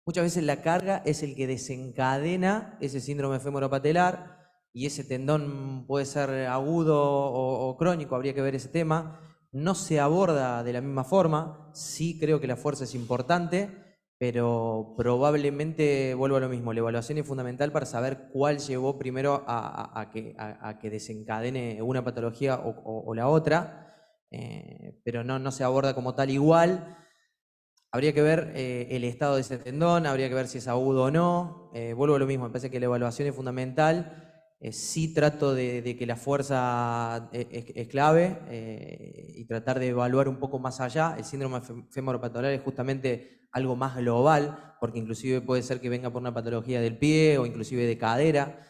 muchas veces la carga es el que desencadena ese síndrome femoropatelar y ese tendón puede ser agudo o crónico, habría que ver ese tema. No se aborda de la misma forma, sí creo que la fuerza es importante, pero probablemente vuelvo a lo mismo. La evaluación es fundamental para saber cuál llevó primero a que desencadene una patología o la otra, pero no se aborda como tal igual. Habría que ver el estado de ese tendón, habría que ver si es agudo o no. Vuelvo a lo mismo, me parece que la evaluación es fundamental Sí trato de que la fuerza es clave y tratar de evaluar un poco más allá. El síndrome femoropatelar es justamente algo más global, porque inclusive puede ser que venga por una patología del pie o inclusive de cadera.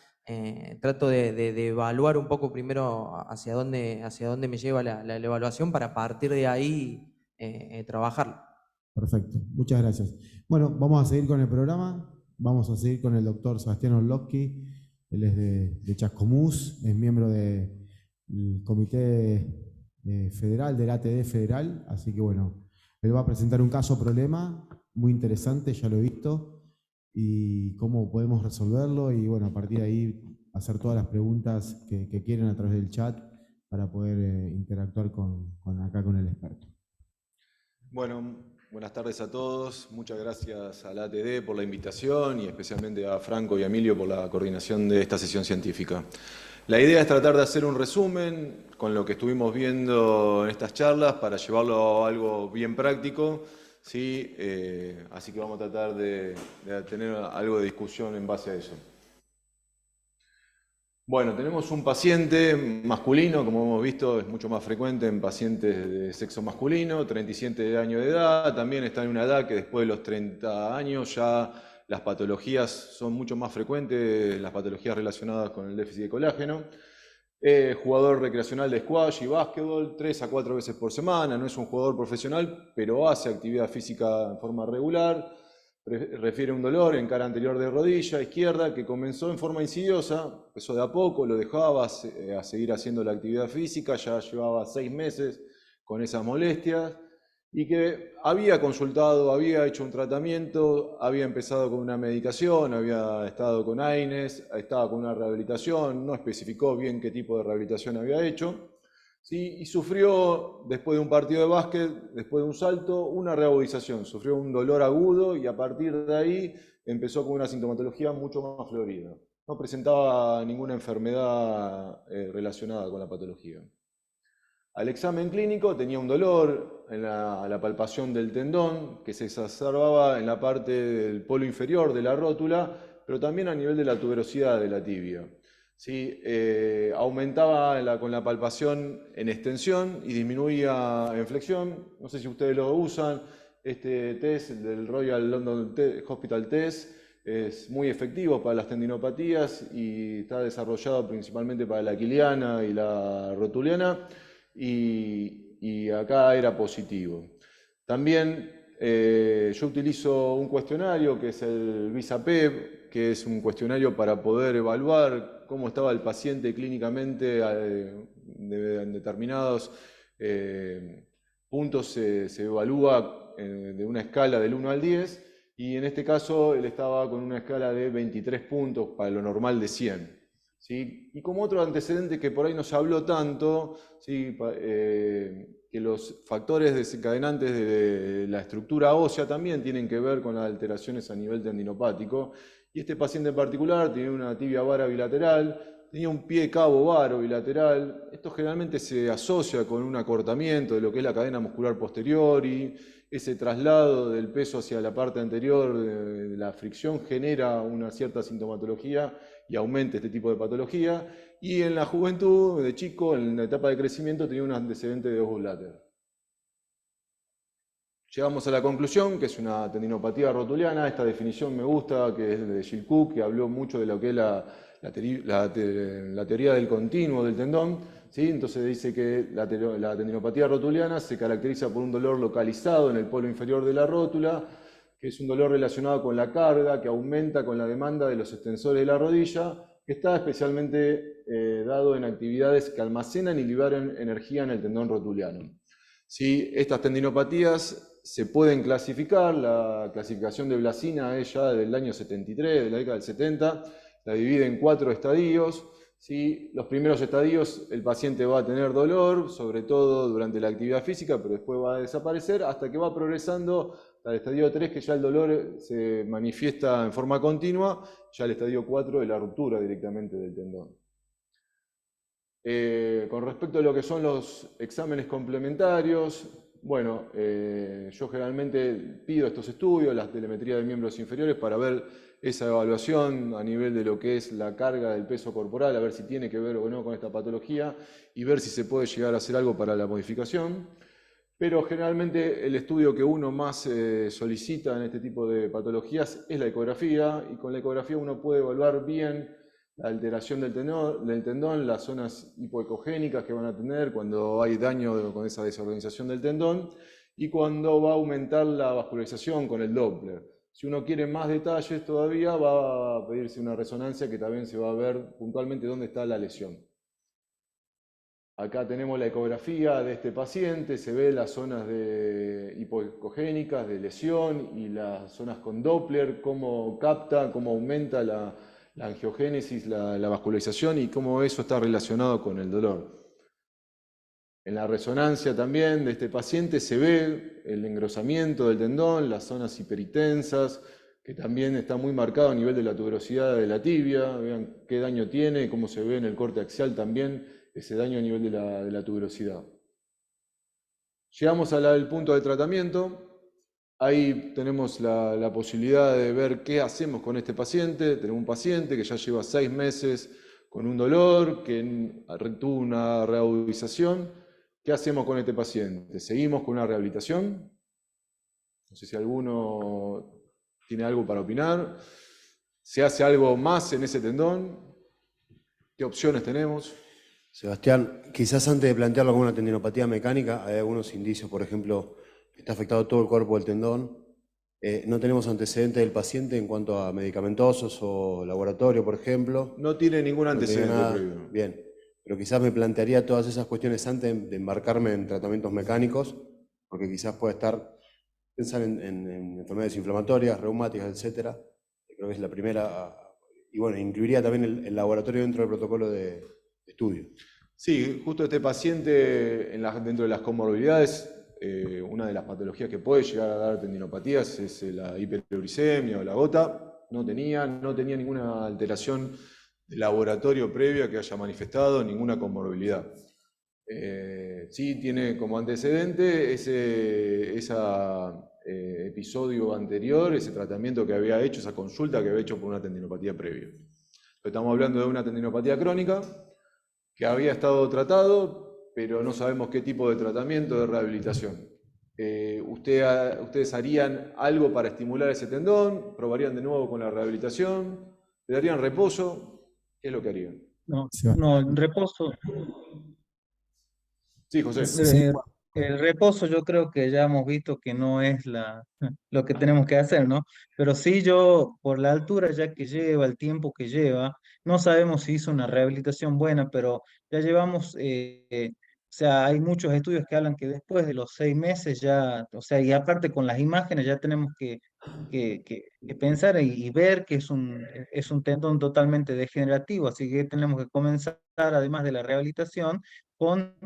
Trato de evaluar un poco primero hacia dónde me lleva la evaluación para partir de ahí trabajarlo. Perfecto, muchas gracias. Bueno, vamos a seguir con el programa. Vamos a seguir con el doctor Sebastián Orlowski. Él es de Chascomús, es miembro del Comité Federal, del ATD Federal. Así que bueno, él va a presentar un caso problema muy interesante, ya lo he visto, y cómo podemos resolverlo. Y bueno, a partir de ahí hacer todas las preguntas que quieran a través del chat para poder interactuar acá con el experto. Bueno, buenas tardes a todos. Muchas gracias a la ATD por la invitación y especialmente a Franco y a Emilio por la coordinación de esta sesión científica. La idea es tratar de hacer un resumen con lo que estuvimos viendo en estas charlas para llevarlo a algo bien práctico, ¿sí? Así que vamos a tratar de tener algo de discusión en base a eso. Bueno, tenemos un paciente masculino, como hemos visto, es mucho más frecuente en pacientes de sexo masculino, 37 años de edad, también está en una edad que después de los 30 años ya las patologías son mucho más frecuentes, las patologías relacionadas con el déficit de colágeno. Jugador recreacional de squash y básquetbol, 3 a 4 veces por semana, no es un jugador profesional, pero hace actividad física en forma regular. Refiere a un dolor en cara anterior de rodilla izquierda que comenzó en forma insidiosa, empezó de a poco, lo dejaba a seguir haciendo la actividad física, ya llevaba 6 meses con esas molestias y que había consultado, había hecho un tratamiento, había empezado con una medicación, había estado con AINES, estaba con una rehabilitación, no especificó bien qué tipo de rehabilitación había hecho. Sí, y sufrió, después de un partido de básquet, después de un salto, una reagudización. Sufrió un dolor agudo y a partir de ahí empezó con una sintomatología mucho más florida. No presentaba ninguna enfermedad relacionada con la patología. Al examen clínico tenía un dolor en la palpación del tendón que se exacerbaba en la parte del polo inferior de la rótula, pero también a nivel de la tuberosidad de la tibia. ¿Sí? Aumentaba con la palpación en extensión y disminuía en flexión. No sé si ustedes lo usan. Este test del Royal London Hospital Test es muy efectivo para las tendinopatías y está desarrollado principalmente para la aquiliana y la rotuliana. Y acá era positivo. También yo utilizo un cuestionario que es el VISA-PEP, que es un cuestionario para poder evaluar cómo estaba el paciente clínicamente en determinados puntos. Se evalúa de una escala del 1 al 10 y en este caso él estaba con una escala de 23 puntos para lo normal de 100. ¿Sí? Y como otro antecedente que por ahí no se habló tanto, ¿sí? Que los factores desencadenantes de la estructura ósea también tienen que ver con las alteraciones a nivel tendinopático. Y este paciente en particular tenía una tibia vara bilateral, tenía un pie cabo varo bilateral. Esto generalmente se asocia con un acortamiento de lo que es la cadena muscular posterior y ese traslado del peso hacia la parte anterior de la fricción genera una cierta sintomatología y aumenta este tipo de patología. Y en la juventud, de chico, en la etapa de crecimiento, tenía un antecedente de Osgood Blatter. Llegamos a la conclusión, que es una tendinopatía rotuliana. Esta definición me gusta, que es de Jill Cook, que habló mucho de lo que es la teoría del continuo del tendón. ¿Sí? Entonces dice que la tendinopatía rotuliana se caracteriza por un dolor localizado en el polo inferior de la rótula, que es un dolor relacionado con la carga, que aumenta con la demanda de los extensores de la rodilla, que está especialmente dado en actividades que almacenan y liberan energía en el tendón rotuliano. ¿Sí? Estas tendinopatías se pueden clasificar, la clasificación de Blasina es ya del año 73, de la década del 70, la divide en 4 estadios. ¿Sí? Los primeros estadios el paciente va a tener dolor, sobre todo durante la actividad física, pero después va a desaparecer hasta que va progresando al estadio 3, que ya el dolor se manifiesta en forma continua, ya el estadio 4 de la ruptura directamente del tendón. Con respecto a lo que son los exámenes complementarios, bueno, yo generalmente pido estos estudios, la telemetría de miembros inferiores, para ver esa evaluación a nivel de lo que es la carga del peso corporal, a ver si tiene que ver o no con esta patología y ver si se puede llegar a hacer algo para la modificación. Pero generalmente el estudio que uno más solicita en este tipo de patologías es la ecografía, y con la ecografía uno puede evaluar bien la alteración del tendón, las zonas hipoecogénicas que van a tener cuando hay daño con esa desorganización del tendón y cuando va a aumentar la vascularización con el Doppler. Si uno quiere más detalles todavía, va a pedirse una resonancia que también se va a ver puntualmente dónde está la lesión. Acá tenemos la ecografía de este paciente, se ve las zonas hipoecogénicas de lesión y las zonas con Doppler, cómo capta, cómo aumenta la angiogénesis, la vascularización y cómo eso está relacionado con el dolor. En la resonancia también de este paciente se ve el engrosamiento del tendón, las zonas hiperitensas, que también está muy marcado a nivel de la tuberosidad de la tibia. Vean qué daño tiene, cómo se ve en el corte axial también ese daño a nivel de la tuberosidad. Llegamos al punto de tratamiento. Ahí tenemos la posibilidad de ver qué hacemos con este paciente. Tenemos un paciente que ya lleva 6 meses con un dolor, que tuvo una reagudización. ¿Qué hacemos con este paciente? ¿Seguimos con una rehabilitación? No sé si alguno tiene algo para opinar. ¿Se hace algo más en ese tendón? ¿Qué opciones tenemos? Sebastián, quizás antes de plantearlo como una tendinopatía mecánica, hay algunos indicios, por ejemplo, que está afectado todo el cuerpo del tendón. No tenemos antecedentes del paciente en cuanto a medicamentosos o laboratorio, por ejemplo. No tiene ningún antecedente previo. Bien, pero quizás me plantearía todas esas cuestiones antes de embarcarme en tratamientos mecánicos, porque quizás pueda pensar en enfermedades inflamatorias, reumáticas, etcétera. Creo que es la primera, y bueno, incluiría también el laboratorio dentro del protocolo de estudio. Sí, justo este paciente, dentro de las comorbilidades, una de las patologías que puede llegar a dar tendinopatías es la hiperuricemia o la gota. No tenía ninguna alteración de laboratorio previa que haya manifestado ninguna comorbilidad. Sí tiene como antecedente ese episodio anterior, ese tratamiento que había hecho, esa consulta que había hecho por una tendinopatía previa. Estamos hablando de una tendinopatía crónica que había estado tratado, pero no sabemos qué tipo de tratamiento de rehabilitación. ¿Ustedes harían algo para estimular ese tendón? ¿Probarían de nuevo con la rehabilitación? ¿Le darían reposo? ¿Qué es lo que harían? No, no, reposo. Sí, José. El reposo yo creo que ya hemos visto que no es lo que tenemos que hacer, ¿no? Pero sí yo, por la altura ya que lleva, el tiempo que lleva, no sabemos si hizo una rehabilitación buena, pero ya llevamos, o sea, hay muchos estudios que hablan que después de los 6 meses ya, o sea, y aparte con las imágenes ya tenemos que pensar y ver que es un tendón totalmente degenerativo, así que tenemos que comenzar, además de la rehabilitación, con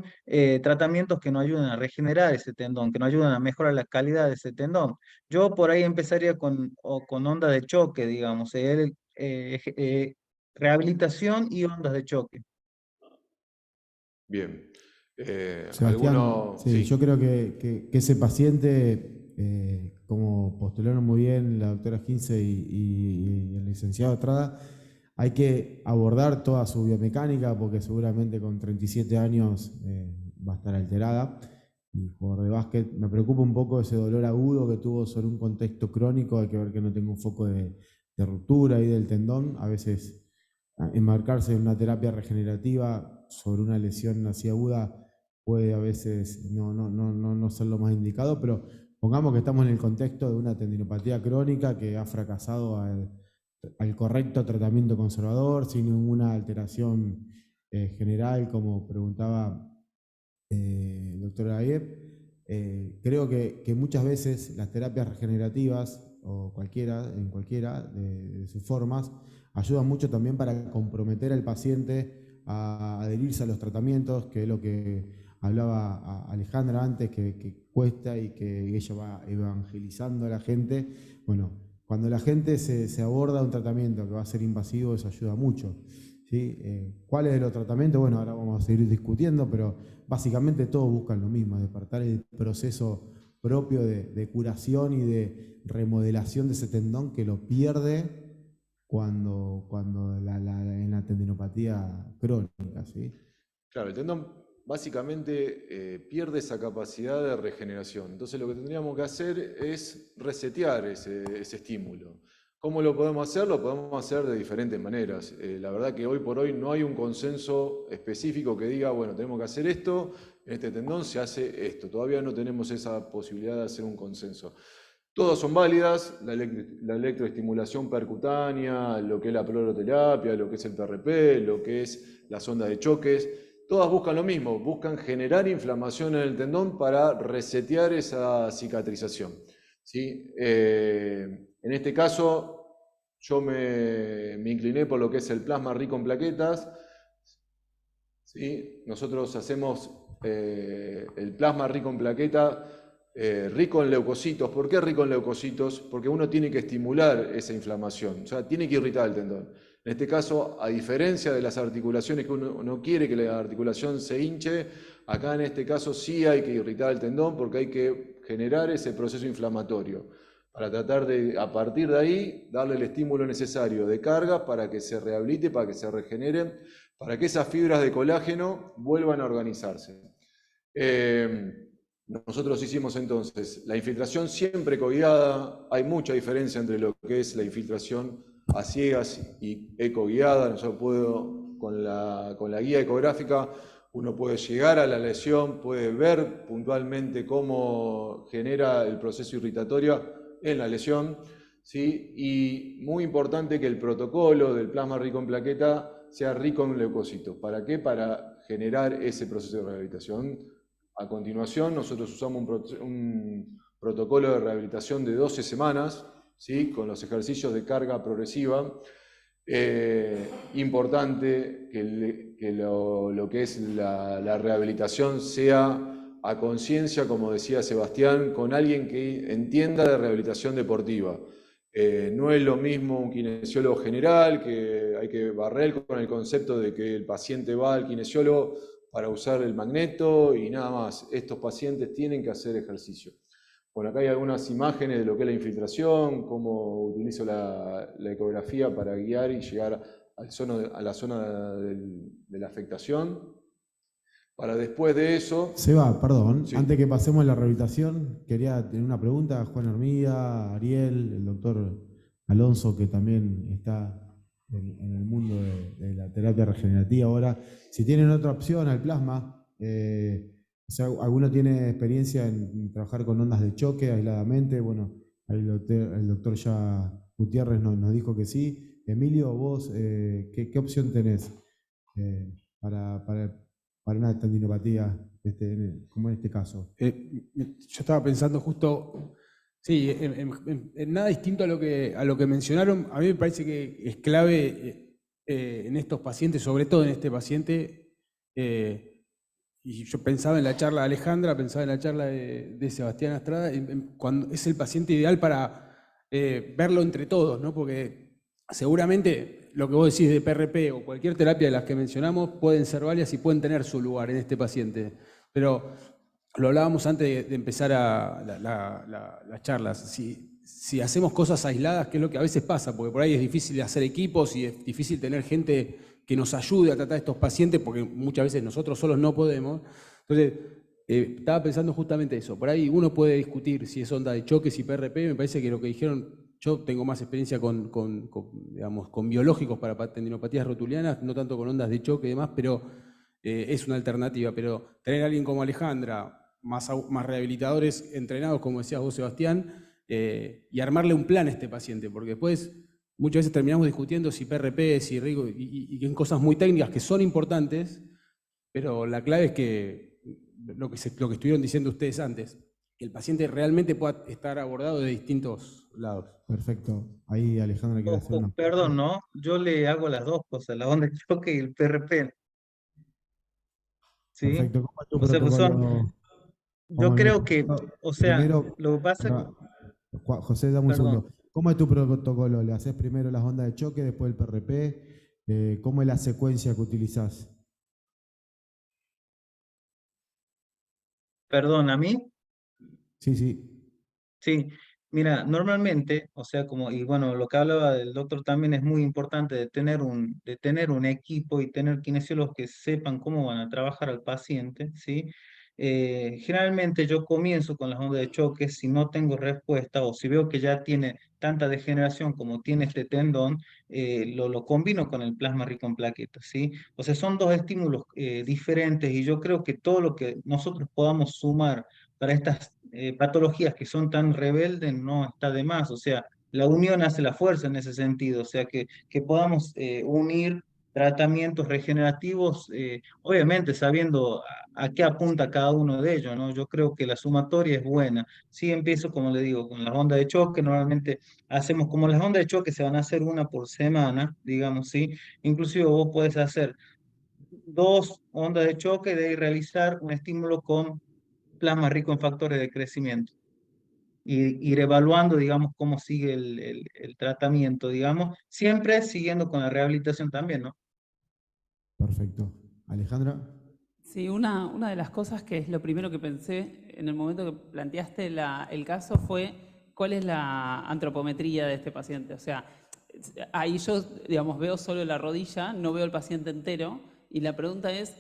tratamientos que nos ayuden a regenerar ese tendón, que nos ayuden a mejorar la calidad de ese tendón. Yo por ahí empezaría con onda de choque, digamos, rehabilitación y ondas de choque. Bien. Sebastián, Sí. yo creo que ese paciente, como postularon muy bien la doctora Ginze y el licenciado Estrada, hay que abordar toda su biomecánica porque seguramente con 37 años va a estar alterada. Y jugador de básquet, me preocupa un poco ese dolor agudo que tuvo sobre un contexto crónico. Hay que ver que no tenga un foco de ruptura ahí del tendón. A veces enmarcarse en una terapia regenerativa sobre una lesión así aguda puede a veces no ser lo más indicado, pero pongamos que estamos en el contexto de una tendinopatía crónica que ha fracasado al correcto tratamiento conservador, sin ninguna alteración general, como preguntaba el doctor Aguirre. Creo que muchas veces las terapias regenerativas, o en cualquiera de sus formas, ayudan mucho también para comprometer al paciente a adherirse a los tratamientos, que es lo que hablaba Alejandra antes, que cuesta y que ella va evangelizando a la gente. Bueno, cuando la gente se aborda un tratamiento que va a ser invasivo, eso ayuda mucho. ¿sí? ¿Cuáles de los tratamientos? Bueno, ahora vamos a seguir discutiendo, pero básicamente todos buscan lo mismo, despertar el proceso propio de curación y de remodelación de ese tendón que lo pierde cuando en la tendinopatía crónica, ¿sí? Claro, el tendón básicamente pierde esa capacidad de regeneración. Entonces lo que tendríamos que hacer es resetear ese estímulo. ¿Cómo lo podemos hacer? Lo podemos hacer de diferentes maneras. La verdad que hoy por hoy no hay un consenso específico que diga, bueno, tenemos que hacer esto, en este tendón se hace esto. Todavía no tenemos esa posibilidad de hacer un consenso. Todas son válidas, la electroestimulación percutánea, lo que es la pleuroterapia, lo que es el PRP, lo que es la sonda de choques. Todas buscan lo mismo, buscan generar inflamación en el tendón para resetear esa cicatrización, ¿sí? En este caso, yo me incliné por lo que es el plasma rico en plaquetas, ¿sí? Nosotros hacemos el plasma rico en plaqueta, rico en leucocitos. ¿Por qué rico en leucocitos? Porque uno tiene que estimular esa inflamación, o sea, tiene que irritar el tendón. En este caso, a diferencia de las articulaciones que uno no quiere que la articulación se hinche, acá en este caso sí hay que irritar el tendón porque hay que generar ese proceso inflamatorio para tratar de, a partir de ahí, darle el estímulo necesario de carga para que se rehabilite, para que se regenere, para que esas fibras de colágeno vuelvan a organizarse. Nosotros hicimos entonces la infiltración siempre ecoguiada. Hay mucha diferencia entre lo que es la infiltración a ciegas y ecoguiada. Nosotros con la guía ecográfica uno puede llegar a la lesión, puede ver puntualmente cómo genera el proceso irritatorio en la lesión, ¿sí? Y muy importante que el protocolo del plasma rico en plaqueta sea rico en leucocitos. ¿Para qué? Para generar ese proceso de rehabilitación. A continuación, nosotros usamos un protocolo de rehabilitación de 12 semanas, ¿sí? Con los ejercicios de carga progresiva. Importante que lo que es la rehabilitación sea a conciencia, como decía Sebastián, con alguien que entienda de rehabilitación deportiva. No es lo mismo un kinesiólogo general, que hay que barrer con el concepto de que el paciente va al kinesiólogo para usar el magneto y nada más. Estos pacientes tienen que hacer ejercicio. Bueno, acá hay algunas imágenes de lo que es la infiltración, cómo utilizo la ecografía para guiar y llegar a la zona de la afectación. Para después de eso... Seba, perdón, sí. Antes que pasemos a la rehabilitación, quería tener una pregunta a Juan Armida, Ariel, el doctor Alonso, que también está en el mundo de la terapia regenerativa ahora. Si tienen otra opción al plasma, o sea, ¿alguno tiene experiencia en trabajar con ondas de choque aisladamente? Bueno, el doctor ya Gutiérrez nos dijo que sí. Emilio, vos, ¿qué opción tenés para una tendinopatía como en este caso? Yo estaba pensando justo, sí, en nada distinto a lo que mencionaron. A mí me parece que es clave en estos pacientes, sobre todo en este paciente, y yo pensaba en la charla de Alejandra, pensaba en la charla de Sebastián Astrada, cuando es el paciente ideal para verlo entre todos, ¿no? Porque seguramente lo que vos decís de PRP o cualquier terapia de las que mencionamos pueden ser válidas y pueden tener su lugar en este paciente. Pero lo hablábamos antes de empezar las charlas. Si hacemos cosas aisladas, ¿qué es lo que a veces pasa? Porque por ahí es difícil hacer equipos y es difícil tener gente que nos ayude a tratar a estos pacientes, porque muchas veces nosotros solos no podemos. Entonces, estaba pensando justamente eso. Por ahí uno puede discutir si es onda de choque, si PRP. Me parece que lo que dijeron, yo tengo más experiencia con biológicos para tendinopatías rotulianas, no tanto con ondas de choque y demás, pero es una alternativa. Pero tener a alguien como Alejandra, más rehabilitadores entrenados, como decías vos, Sebastián, y armarle un plan a este paciente, porque después muchas veces terminamos discutiendo si PRP, si rico, y en cosas muy técnicas que son importantes, pero la clave es que lo que estuvieron diciendo ustedes antes, que el paciente realmente pueda estar abordado de distintos lados. Perfecto. Ahí Alejandra quiere hacer una... Perdón, ¿no? Yo le hago las dos cosas, la onda de choque y el PRP. ¿Sí? Perfecto. ¿Cómo es tu O sea, pues protocolo? yo creo que, o sea, Primero, lo que pasa... José, dame un Perdón. segundo. ¿Cómo es tu protocolo? ¿Le haces primero las ondas de choque, después el PRP? ¿Cómo es la secuencia que utilizás? Perdón, ¿a mí? Sí, sí. Sí, mira, normalmente, o sea, como, y bueno, lo que hablaba del doctor también es muy importante de tener un equipo y tener kinesiólogos que sepan cómo van a trabajar al paciente, ¿sí? Generalmente yo comienzo con las ondas de choque si no tengo respuesta o si veo que ya tiene tanta degeneración como tiene este tendón, lo combino con el plasma rico en plaquetas, ¿sí? O sea, son dos estímulos diferentes y yo creo que todo lo que nosotros podamos sumar para estas patologías que son tan rebeldes no está de más. O sea, la unión hace la fuerza en ese sentido. O sea, que podamos unir tratamientos regenerativos, obviamente sabiendo a qué apunta cada uno de ellos, ¿no? Yo creo que la sumatoria es buena. Sí, empiezo, como le digo, con las ondas de choque. Normalmente hacemos, como las ondas de choque se van a hacer una por semana, digamos, ¿sí? Inclusive vos puedes hacer 2 ondas de choque de realizar un estímulo con plasma rico en factores de crecimiento y ir evaluando, digamos, cómo sigue el tratamiento, digamos, siempre siguiendo con la rehabilitación también, ¿no? Perfecto. Alejandra. Sí, una de las cosas que es lo primero que pensé en el momento que planteaste el caso fue cuál es la antropometría de este paciente. O sea, ahí yo, digamos, veo solo la rodilla, no veo el paciente entero, y la pregunta es,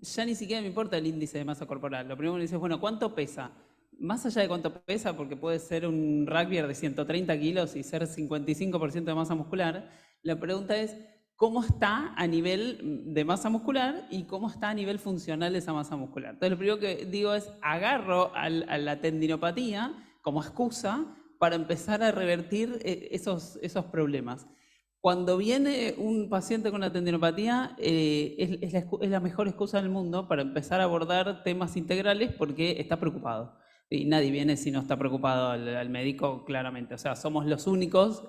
ya ni siquiera me importa el índice de masa corporal. Lo primero que me dices, bueno, ¿cuánto pesa? Más allá de cuánto pesa, porque puede ser un rugbyer de 130 kilos y ser 55% de masa muscular, la pregunta es, ¿cómo está a nivel de masa muscular y cómo está a nivel funcional de esa masa muscular? Entonces, lo primero que digo es, agarro a la tendinopatía como excusa para empezar a revertir esos problemas. Cuando viene un paciente con una tendinopatía, es la mejor excusa del mundo para empezar a abordar temas integrales porque está preocupado. Y nadie viene si no está preocupado al médico, claramente. O sea, somos los únicos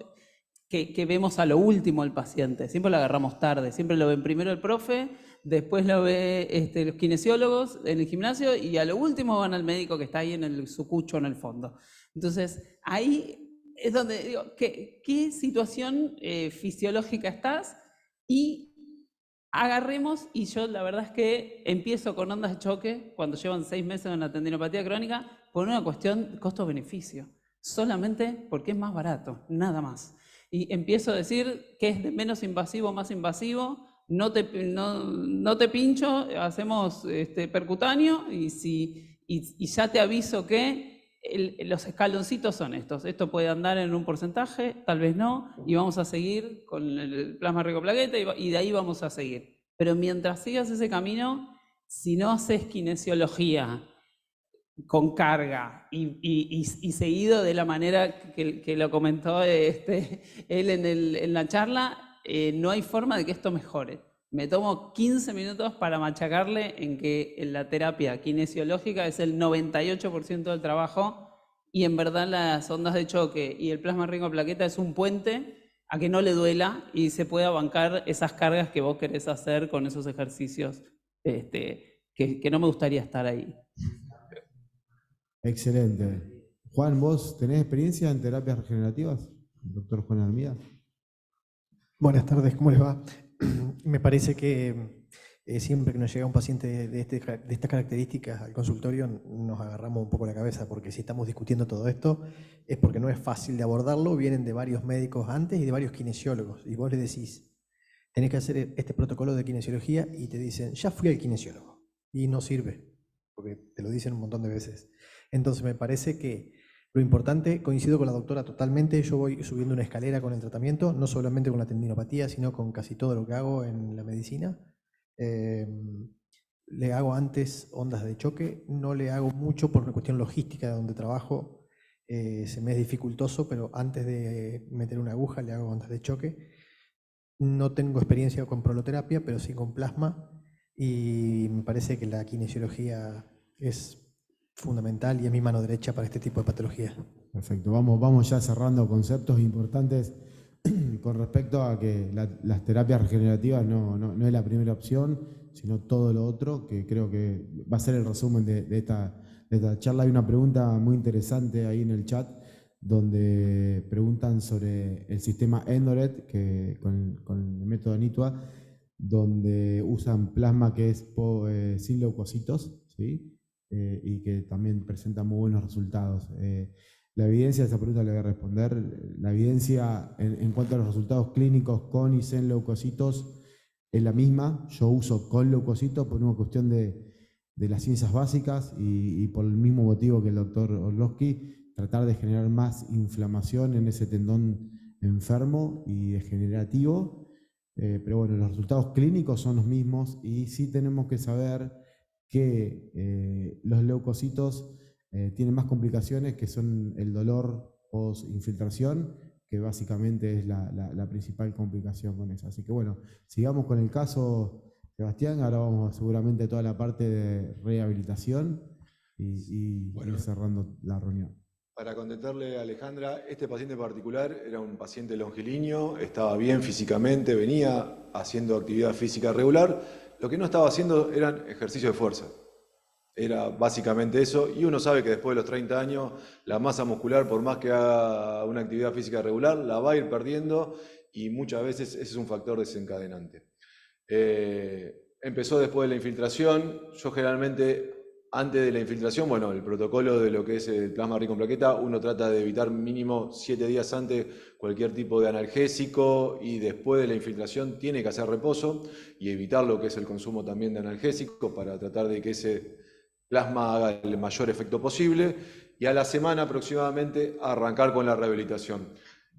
que vemos a lo último al paciente. Siempre lo agarramos tarde. Siempre lo ven primero el profe, después lo ve los kinesiólogos en el gimnasio y a lo último van al médico que está ahí en su cucho en el fondo. Entonces, ahí es donde digo, ¿qué situación fisiológica estás? Y agarremos, y yo la verdad es que empiezo con ondas de choque cuando llevan 6 meses en una tendinopatía crónica por una cuestión costo-beneficio, solamente porque es más barato, nada más. Y empiezo a decir que es de menos invasivo, más invasivo, no te pincho, hacemos percutáneo y ya te aviso que los escaloncitos son estos. Esto puede andar en un porcentaje, tal vez no, y vamos a seguir con el plasma rico plaqueta y de ahí vamos a seguir. Pero mientras sigas ese camino, si no haces kinesiología con carga y seguido de la manera que lo comentó él en la charla, no hay forma de que esto mejore. Me tomo 15 minutos para machacarle en que la terapia kinesiológica es el 98% del trabajo y en verdad las ondas de choque y el plasma rico en plaqueta es un puente a que no le duela y se pueda bancar esas cargas que vos querés hacer con esos ejercicios que no me gustaría estar ahí. Excelente. Juan, ¿vos tenés experiencia en terapias regenerativas? Doctor Juan Armida. Buenas tardes, ¿cómo les va? Me parece que siempre que nos llega un paciente de estas características al consultorio nos agarramos un poco la cabeza, porque si estamos discutiendo todo esto es porque no es fácil de abordarlo, vienen de varios médicos antes y de varios kinesiólogos, y vos le decís, tenés que hacer este protocolo de kinesiología y te dicen, ya fui al kinesiólogo, y no sirve, porque te lo dicen un montón de veces. Entonces me parece que lo importante, coincido con la doctora totalmente, yo voy subiendo una escalera con el tratamiento, no solamente con la tendinopatía, sino con casi todo lo que hago en la medicina. Le hago antes ondas de choque, no le hago mucho por una cuestión logística de donde trabajo, se me es dificultoso, pero antes de meter una aguja le hago ondas de choque. No tengo experiencia con proloterapia, pero sí con plasma, y me parece que la kinesiología es fundamental y es mi mano derecha para este tipo de patologías. Perfecto, vamos ya cerrando conceptos importantes con respecto a que las terapias regenerativas no es la primera opción, sino todo lo otro, que creo que va a ser el resumen de esta charla. Hay una pregunta muy interesante ahí en el chat donde preguntan sobre el sistema Endoret, que con el método NITUA, donde usan plasma que es sin leucocitos, ¿sí? Y que también presenta muy buenos resultados. La evidencia, esa pregunta le voy a responder, la evidencia en cuanto a los resultados clínicos con y sin leucocitos es la misma. Yo uso con leucocitos por una cuestión de las ciencias básicas y por el mismo motivo que el doctor Orlowski, tratar de generar más inflamación en ese tendón enfermo y degenerativo. Pero bueno, los resultados clínicos son los mismos y sí tenemos que saber que los leucocitos tienen más complicaciones, que son el dolor post-infiltración, que básicamente es la principal complicación con eso. Así que bueno, sigamos con el caso, Sebastián. Ahora vamos seguramente a toda la parte de rehabilitación y ir cerrando la reunión. Para contestarle a Alejandra, este paciente en particular era un paciente longilíneo, estaba bien físicamente, venía haciendo actividad física regular. Lo que no estaba haciendo eran ejercicios de fuerza. Era básicamente eso, y uno sabe que después de los 30 años la masa muscular, por más que haga una actividad física regular, la va a ir perdiendo y muchas veces ese es un factor desencadenante. Empezó después de la infiltración. Yo generalmente, antes de la infiltración, bueno, el protocolo de lo que es el plasma rico en plaqueta, uno trata de evitar mínimo 7 días antes cualquier tipo de analgésico, y después de la infiltración tiene que hacer reposo y evitar lo que es el consumo también de analgésico para tratar de que ese plasma haga el mayor efecto posible, y a la semana aproximadamente arrancar con la rehabilitación.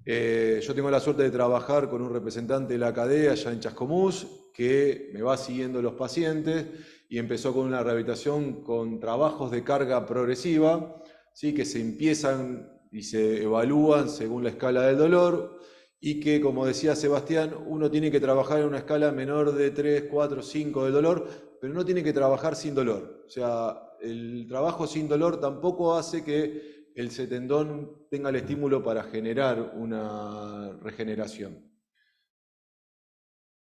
Yo tengo la suerte de trabajar con un representante de la CADE allá en Chascomús, que me va siguiendo los pacientes, y empezó con una rehabilitación con trabajos de carga progresiva, ¿sí? Que se empiezan y se evalúan según la escala del dolor, y que, como decía Sebastián, uno tiene que trabajar en una escala menor de 3, 4, 5 del dolor, pero no tiene que trabajar sin dolor. O sea, el trabajo sin dolor tampoco hace que el tendón tenga el estímulo para generar una regeneración.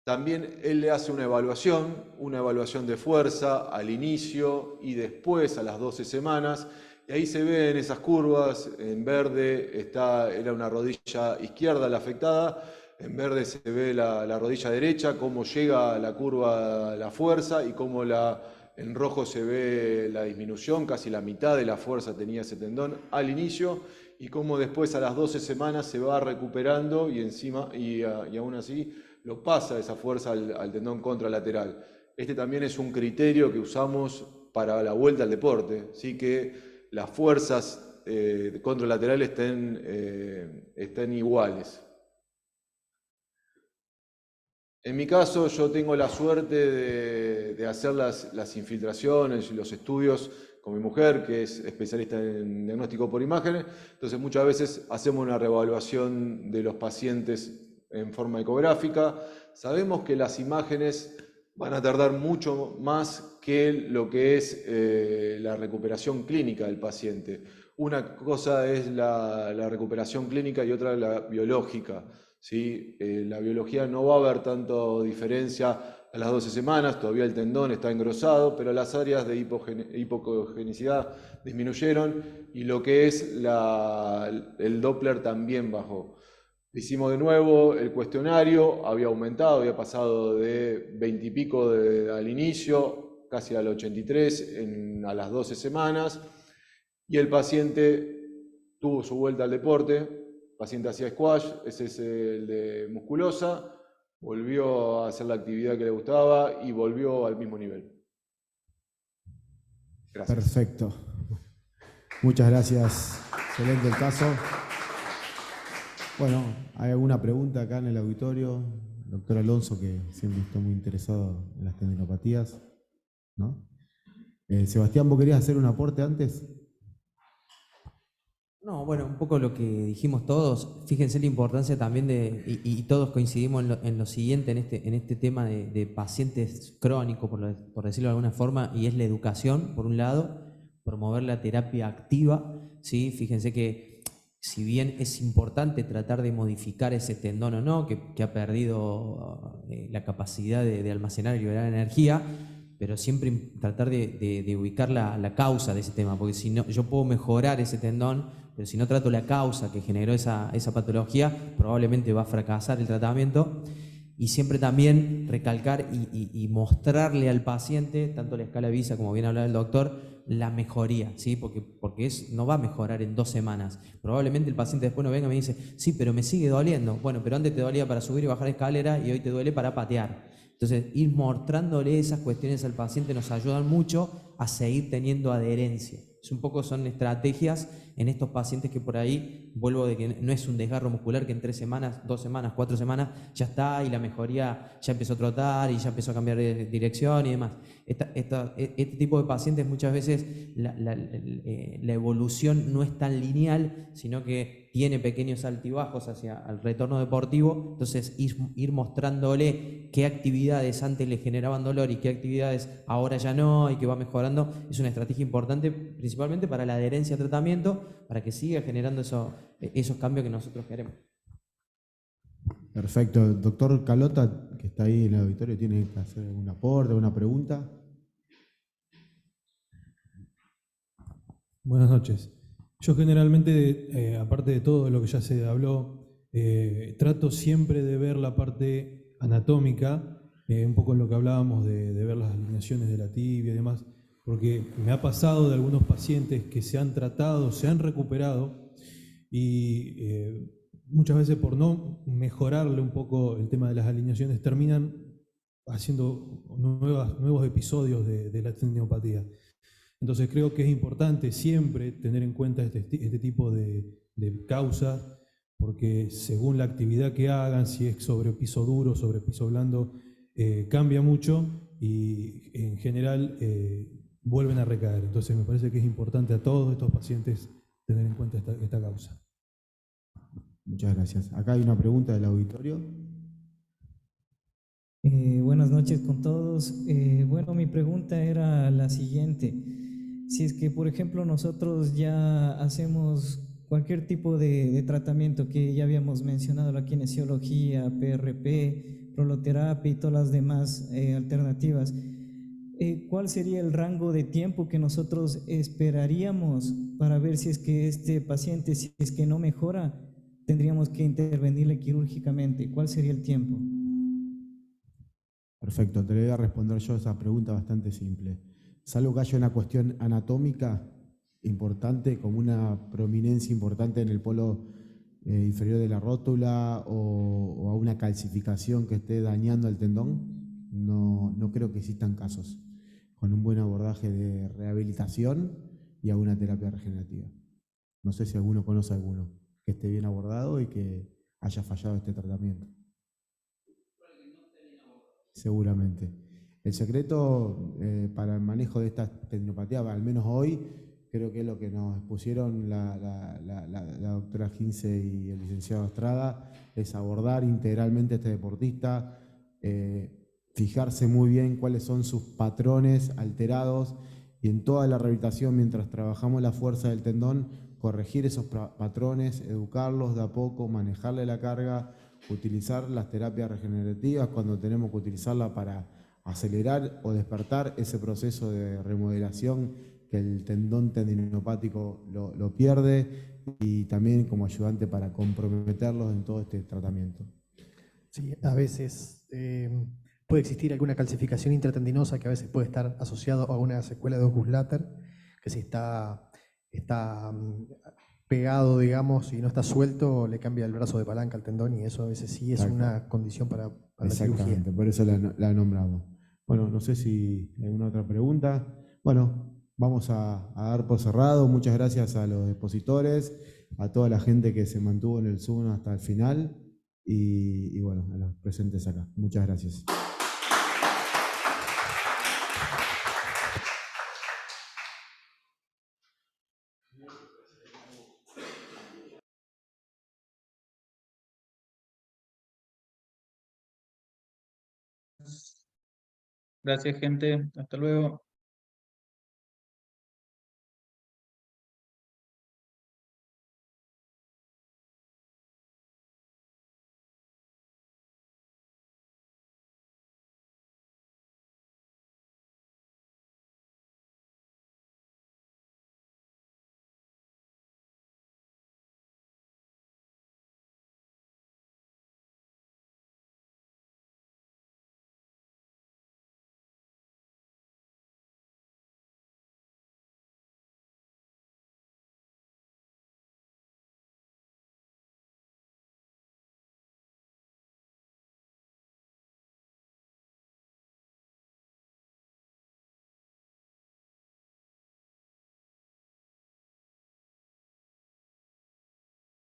También él le hace una evaluación de fuerza al inicio y después a las 12 semanas. Y ahí se ven esas curvas. En verde era una rodilla izquierda la afectada, en verde se ve la rodilla derecha, cómo llega la curva la fuerza, y cómo en rojo se ve la disminución, casi la mitad de la fuerza tenía ese tendón al inicio, y cómo después a las 12 semanas se va recuperando y aún así lo pasa esa fuerza al tendón contralateral. Este también es un criterio que usamos para la vuelta al deporte, ¿sí? Que las fuerzas contralaterales estén iguales. En mi caso, yo tengo la suerte de hacer las infiltraciones y los estudios con mi mujer, que es especialista en diagnóstico por imágenes. Entonces, muchas veces hacemos una reevaluación de los pacientes en forma ecográfica. Sabemos que las imágenes van a tardar mucho más que lo que es la recuperación clínica del paciente. Una cosa es la recuperación clínica y otra la biológica, ¿sí? La biología no va a haber tanto diferencia a las 12 semanas, todavía el tendón está engrosado, pero las áreas de hipogenicidad disminuyeron, y lo que es el Doppler también bajó. Hicimos de nuevo el cuestionario, había aumentado, había pasado de 20 y pico al inicio, casi al 83 a las 12 semanas, y el paciente tuvo su vuelta al deporte. El paciente hacía squash, ese es el de musculosa, volvió a hacer la actividad que le gustaba y volvió al mismo nivel. Gracias. Perfecto. Muchas gracias. Excelente el caso. Bueno, ¿hay alguna pregunta acá en el auditorio? Doctor Alonso, que siempre está muy interesado en las tendinopatías, ¿no? Sebastián, ¿vos querías hacer un aporte antes? No, bueno, un poco lo que dijimos todos. Fíjense la importancia también y todos coincidimos en lo siguiente, en este tema de pacientes crónicos, por decirlo de alguna forma, y es la educación, por un lado, promover la terapia activa, ¿sí? Fíjense que si bien es importante tratar de modificar ese tendón o no, que ha perdido la capacidad de almacenar y liberar energía, pero siempre tratar de ubicar la causa de ese tema, porque si no, yo puedo mejorar ese tendón, pero si no trato la causa que generó esa patología, probablemente va a fracasar el tratamiento. Y siempre también recalcar y mostrarle al paciente, tanto la escala VISA como bien hablaba el doctor, la mejoría, ¿sí? Porque no va a mejorar en 2 semanas. Probablemente el paciente después no venga y me dice, sí, pero me sigue doliendo. Bueno, pero antes te dolía para subir y bajar escalera y hoy te duele para patear. Entonces, ir mostrándole esas cuestiones al paciente nos ayudan mucho a seguir teniendo adherencia. Un poco son estrategias en estos pacientes que por ahí, vuelvo de que no es un desgarro muscular que en 3 semanas, 2 semanas, 4 semanas ya está y la mejoría ya empezó a trotar y ya empezó a cambiar de dirección y demás. Este tipo de pacientes muchas veces la evolución no es tan lineal, sino que tiene pequeños altibajos hacia el retorno deportivo, entonces ir mostrándole qué actividades antes le generaban dolor y qué actividades ahora ya no y que va mejorando, es una estrategia importante principalmente para la adherencia al tratamiento, para que siga generando esos cambios que nosotros queremos. Perfecto. Doctor Calota, que está ahí en el auditorio, ¿tiene que hacer algún aporte, alguna pregunta? Buenas noches. Yo generalmente, aparte de todo lo que ya se habló, trato siempre de ver la parte anatómica, un poco en lo que hablábamos de ver las alineaciones de la tibia y demás, porque me ha pasado de algunos pacientes que se han tratado, se han recuperado y muchas veces por no mejorarle un poco el tema de las alineaciones terminan haciendo nuevos episodios de la tendinopatía. Entonces creo que es importante siempre tener en cuenta este tipo de causas, porque según la actividad que hagan, si es sobre piso duro, sobre piso blando, cambia mucho y en general vuelven a recaer. Entonces me parece que es importante a todos estos pacientes tener en cuenta esta causa. Muchas gracias. Acá hay una pregunta del auditorio. Buenas noches con todos. Bueno, mi pregunta era la siguiente. Si es que, por ejemplo, nosotros ya hacemos cualquier tipo de tratamiento que ya habíamos mencionado, la kinesiología, PRP, proloterapia y todas las demás alternativas, ¿cuál sería el rango de tiempo que nosotros esperaríamos para ver si es que este paciente, si es que no mejora, tendríamos que intervenirle quirúrgicamente? ¿Cuál sería el tiempo? Perfecto, te le voy a responder yo esa pregunta bastante simple. Salvo que haya una cuestión anatómica importante, como una prominencia importante en el polo inferior de la rótula o a una calcificación que esté dañando el tendón, no creo que existan casos con un buen abordaje de rehabilitación y a una terapia regenerativa. No sé si alguno conoce alguno que esté bien abordado y que haya fallado este tratamiento. Seguramente. El secreto para el manejo de esta tendinopatía, al menos hoy, creo que es lo que nos expusieron la doctora Gince y el licenciado Estrada, es abordar integralmente a este deportista, fijarse muy bien cuáles son sus patrones alterados y en toda la rehabilitación, mientras trabajamos la fuerza del tendón, corregir esos patrones, educarlos de a poco, manejarle la carga, utilizar las terapias regenerativas cuando tenemos que utilizarla para acelerar o despertar ese proceso de remodelación que el tendón tendinopático lo pierde, y también como ayudante para comprometerlos en todo este tratamiento. Sí, a veces puede existir alguna calcificación intratendinosa que a veces puede estar asociado a una secuela de Ocus Later, que si está pegado, digamos, y no está suelto, le cambia el brazo de palanca al tendón y eso a veces sí es una condición para la cirugía. Exactamente, por eso la nombramos. Bueno, no sé si hay alguna otra pregunta. Bueno, vamos a dar por cerrado. Muchas gracias a los expositores, a toda la gente que se mantuvo en el Zoom hasta el final y bueno, a los presentes acá. Muchas gracias. Gracias, gente. Hasta luego.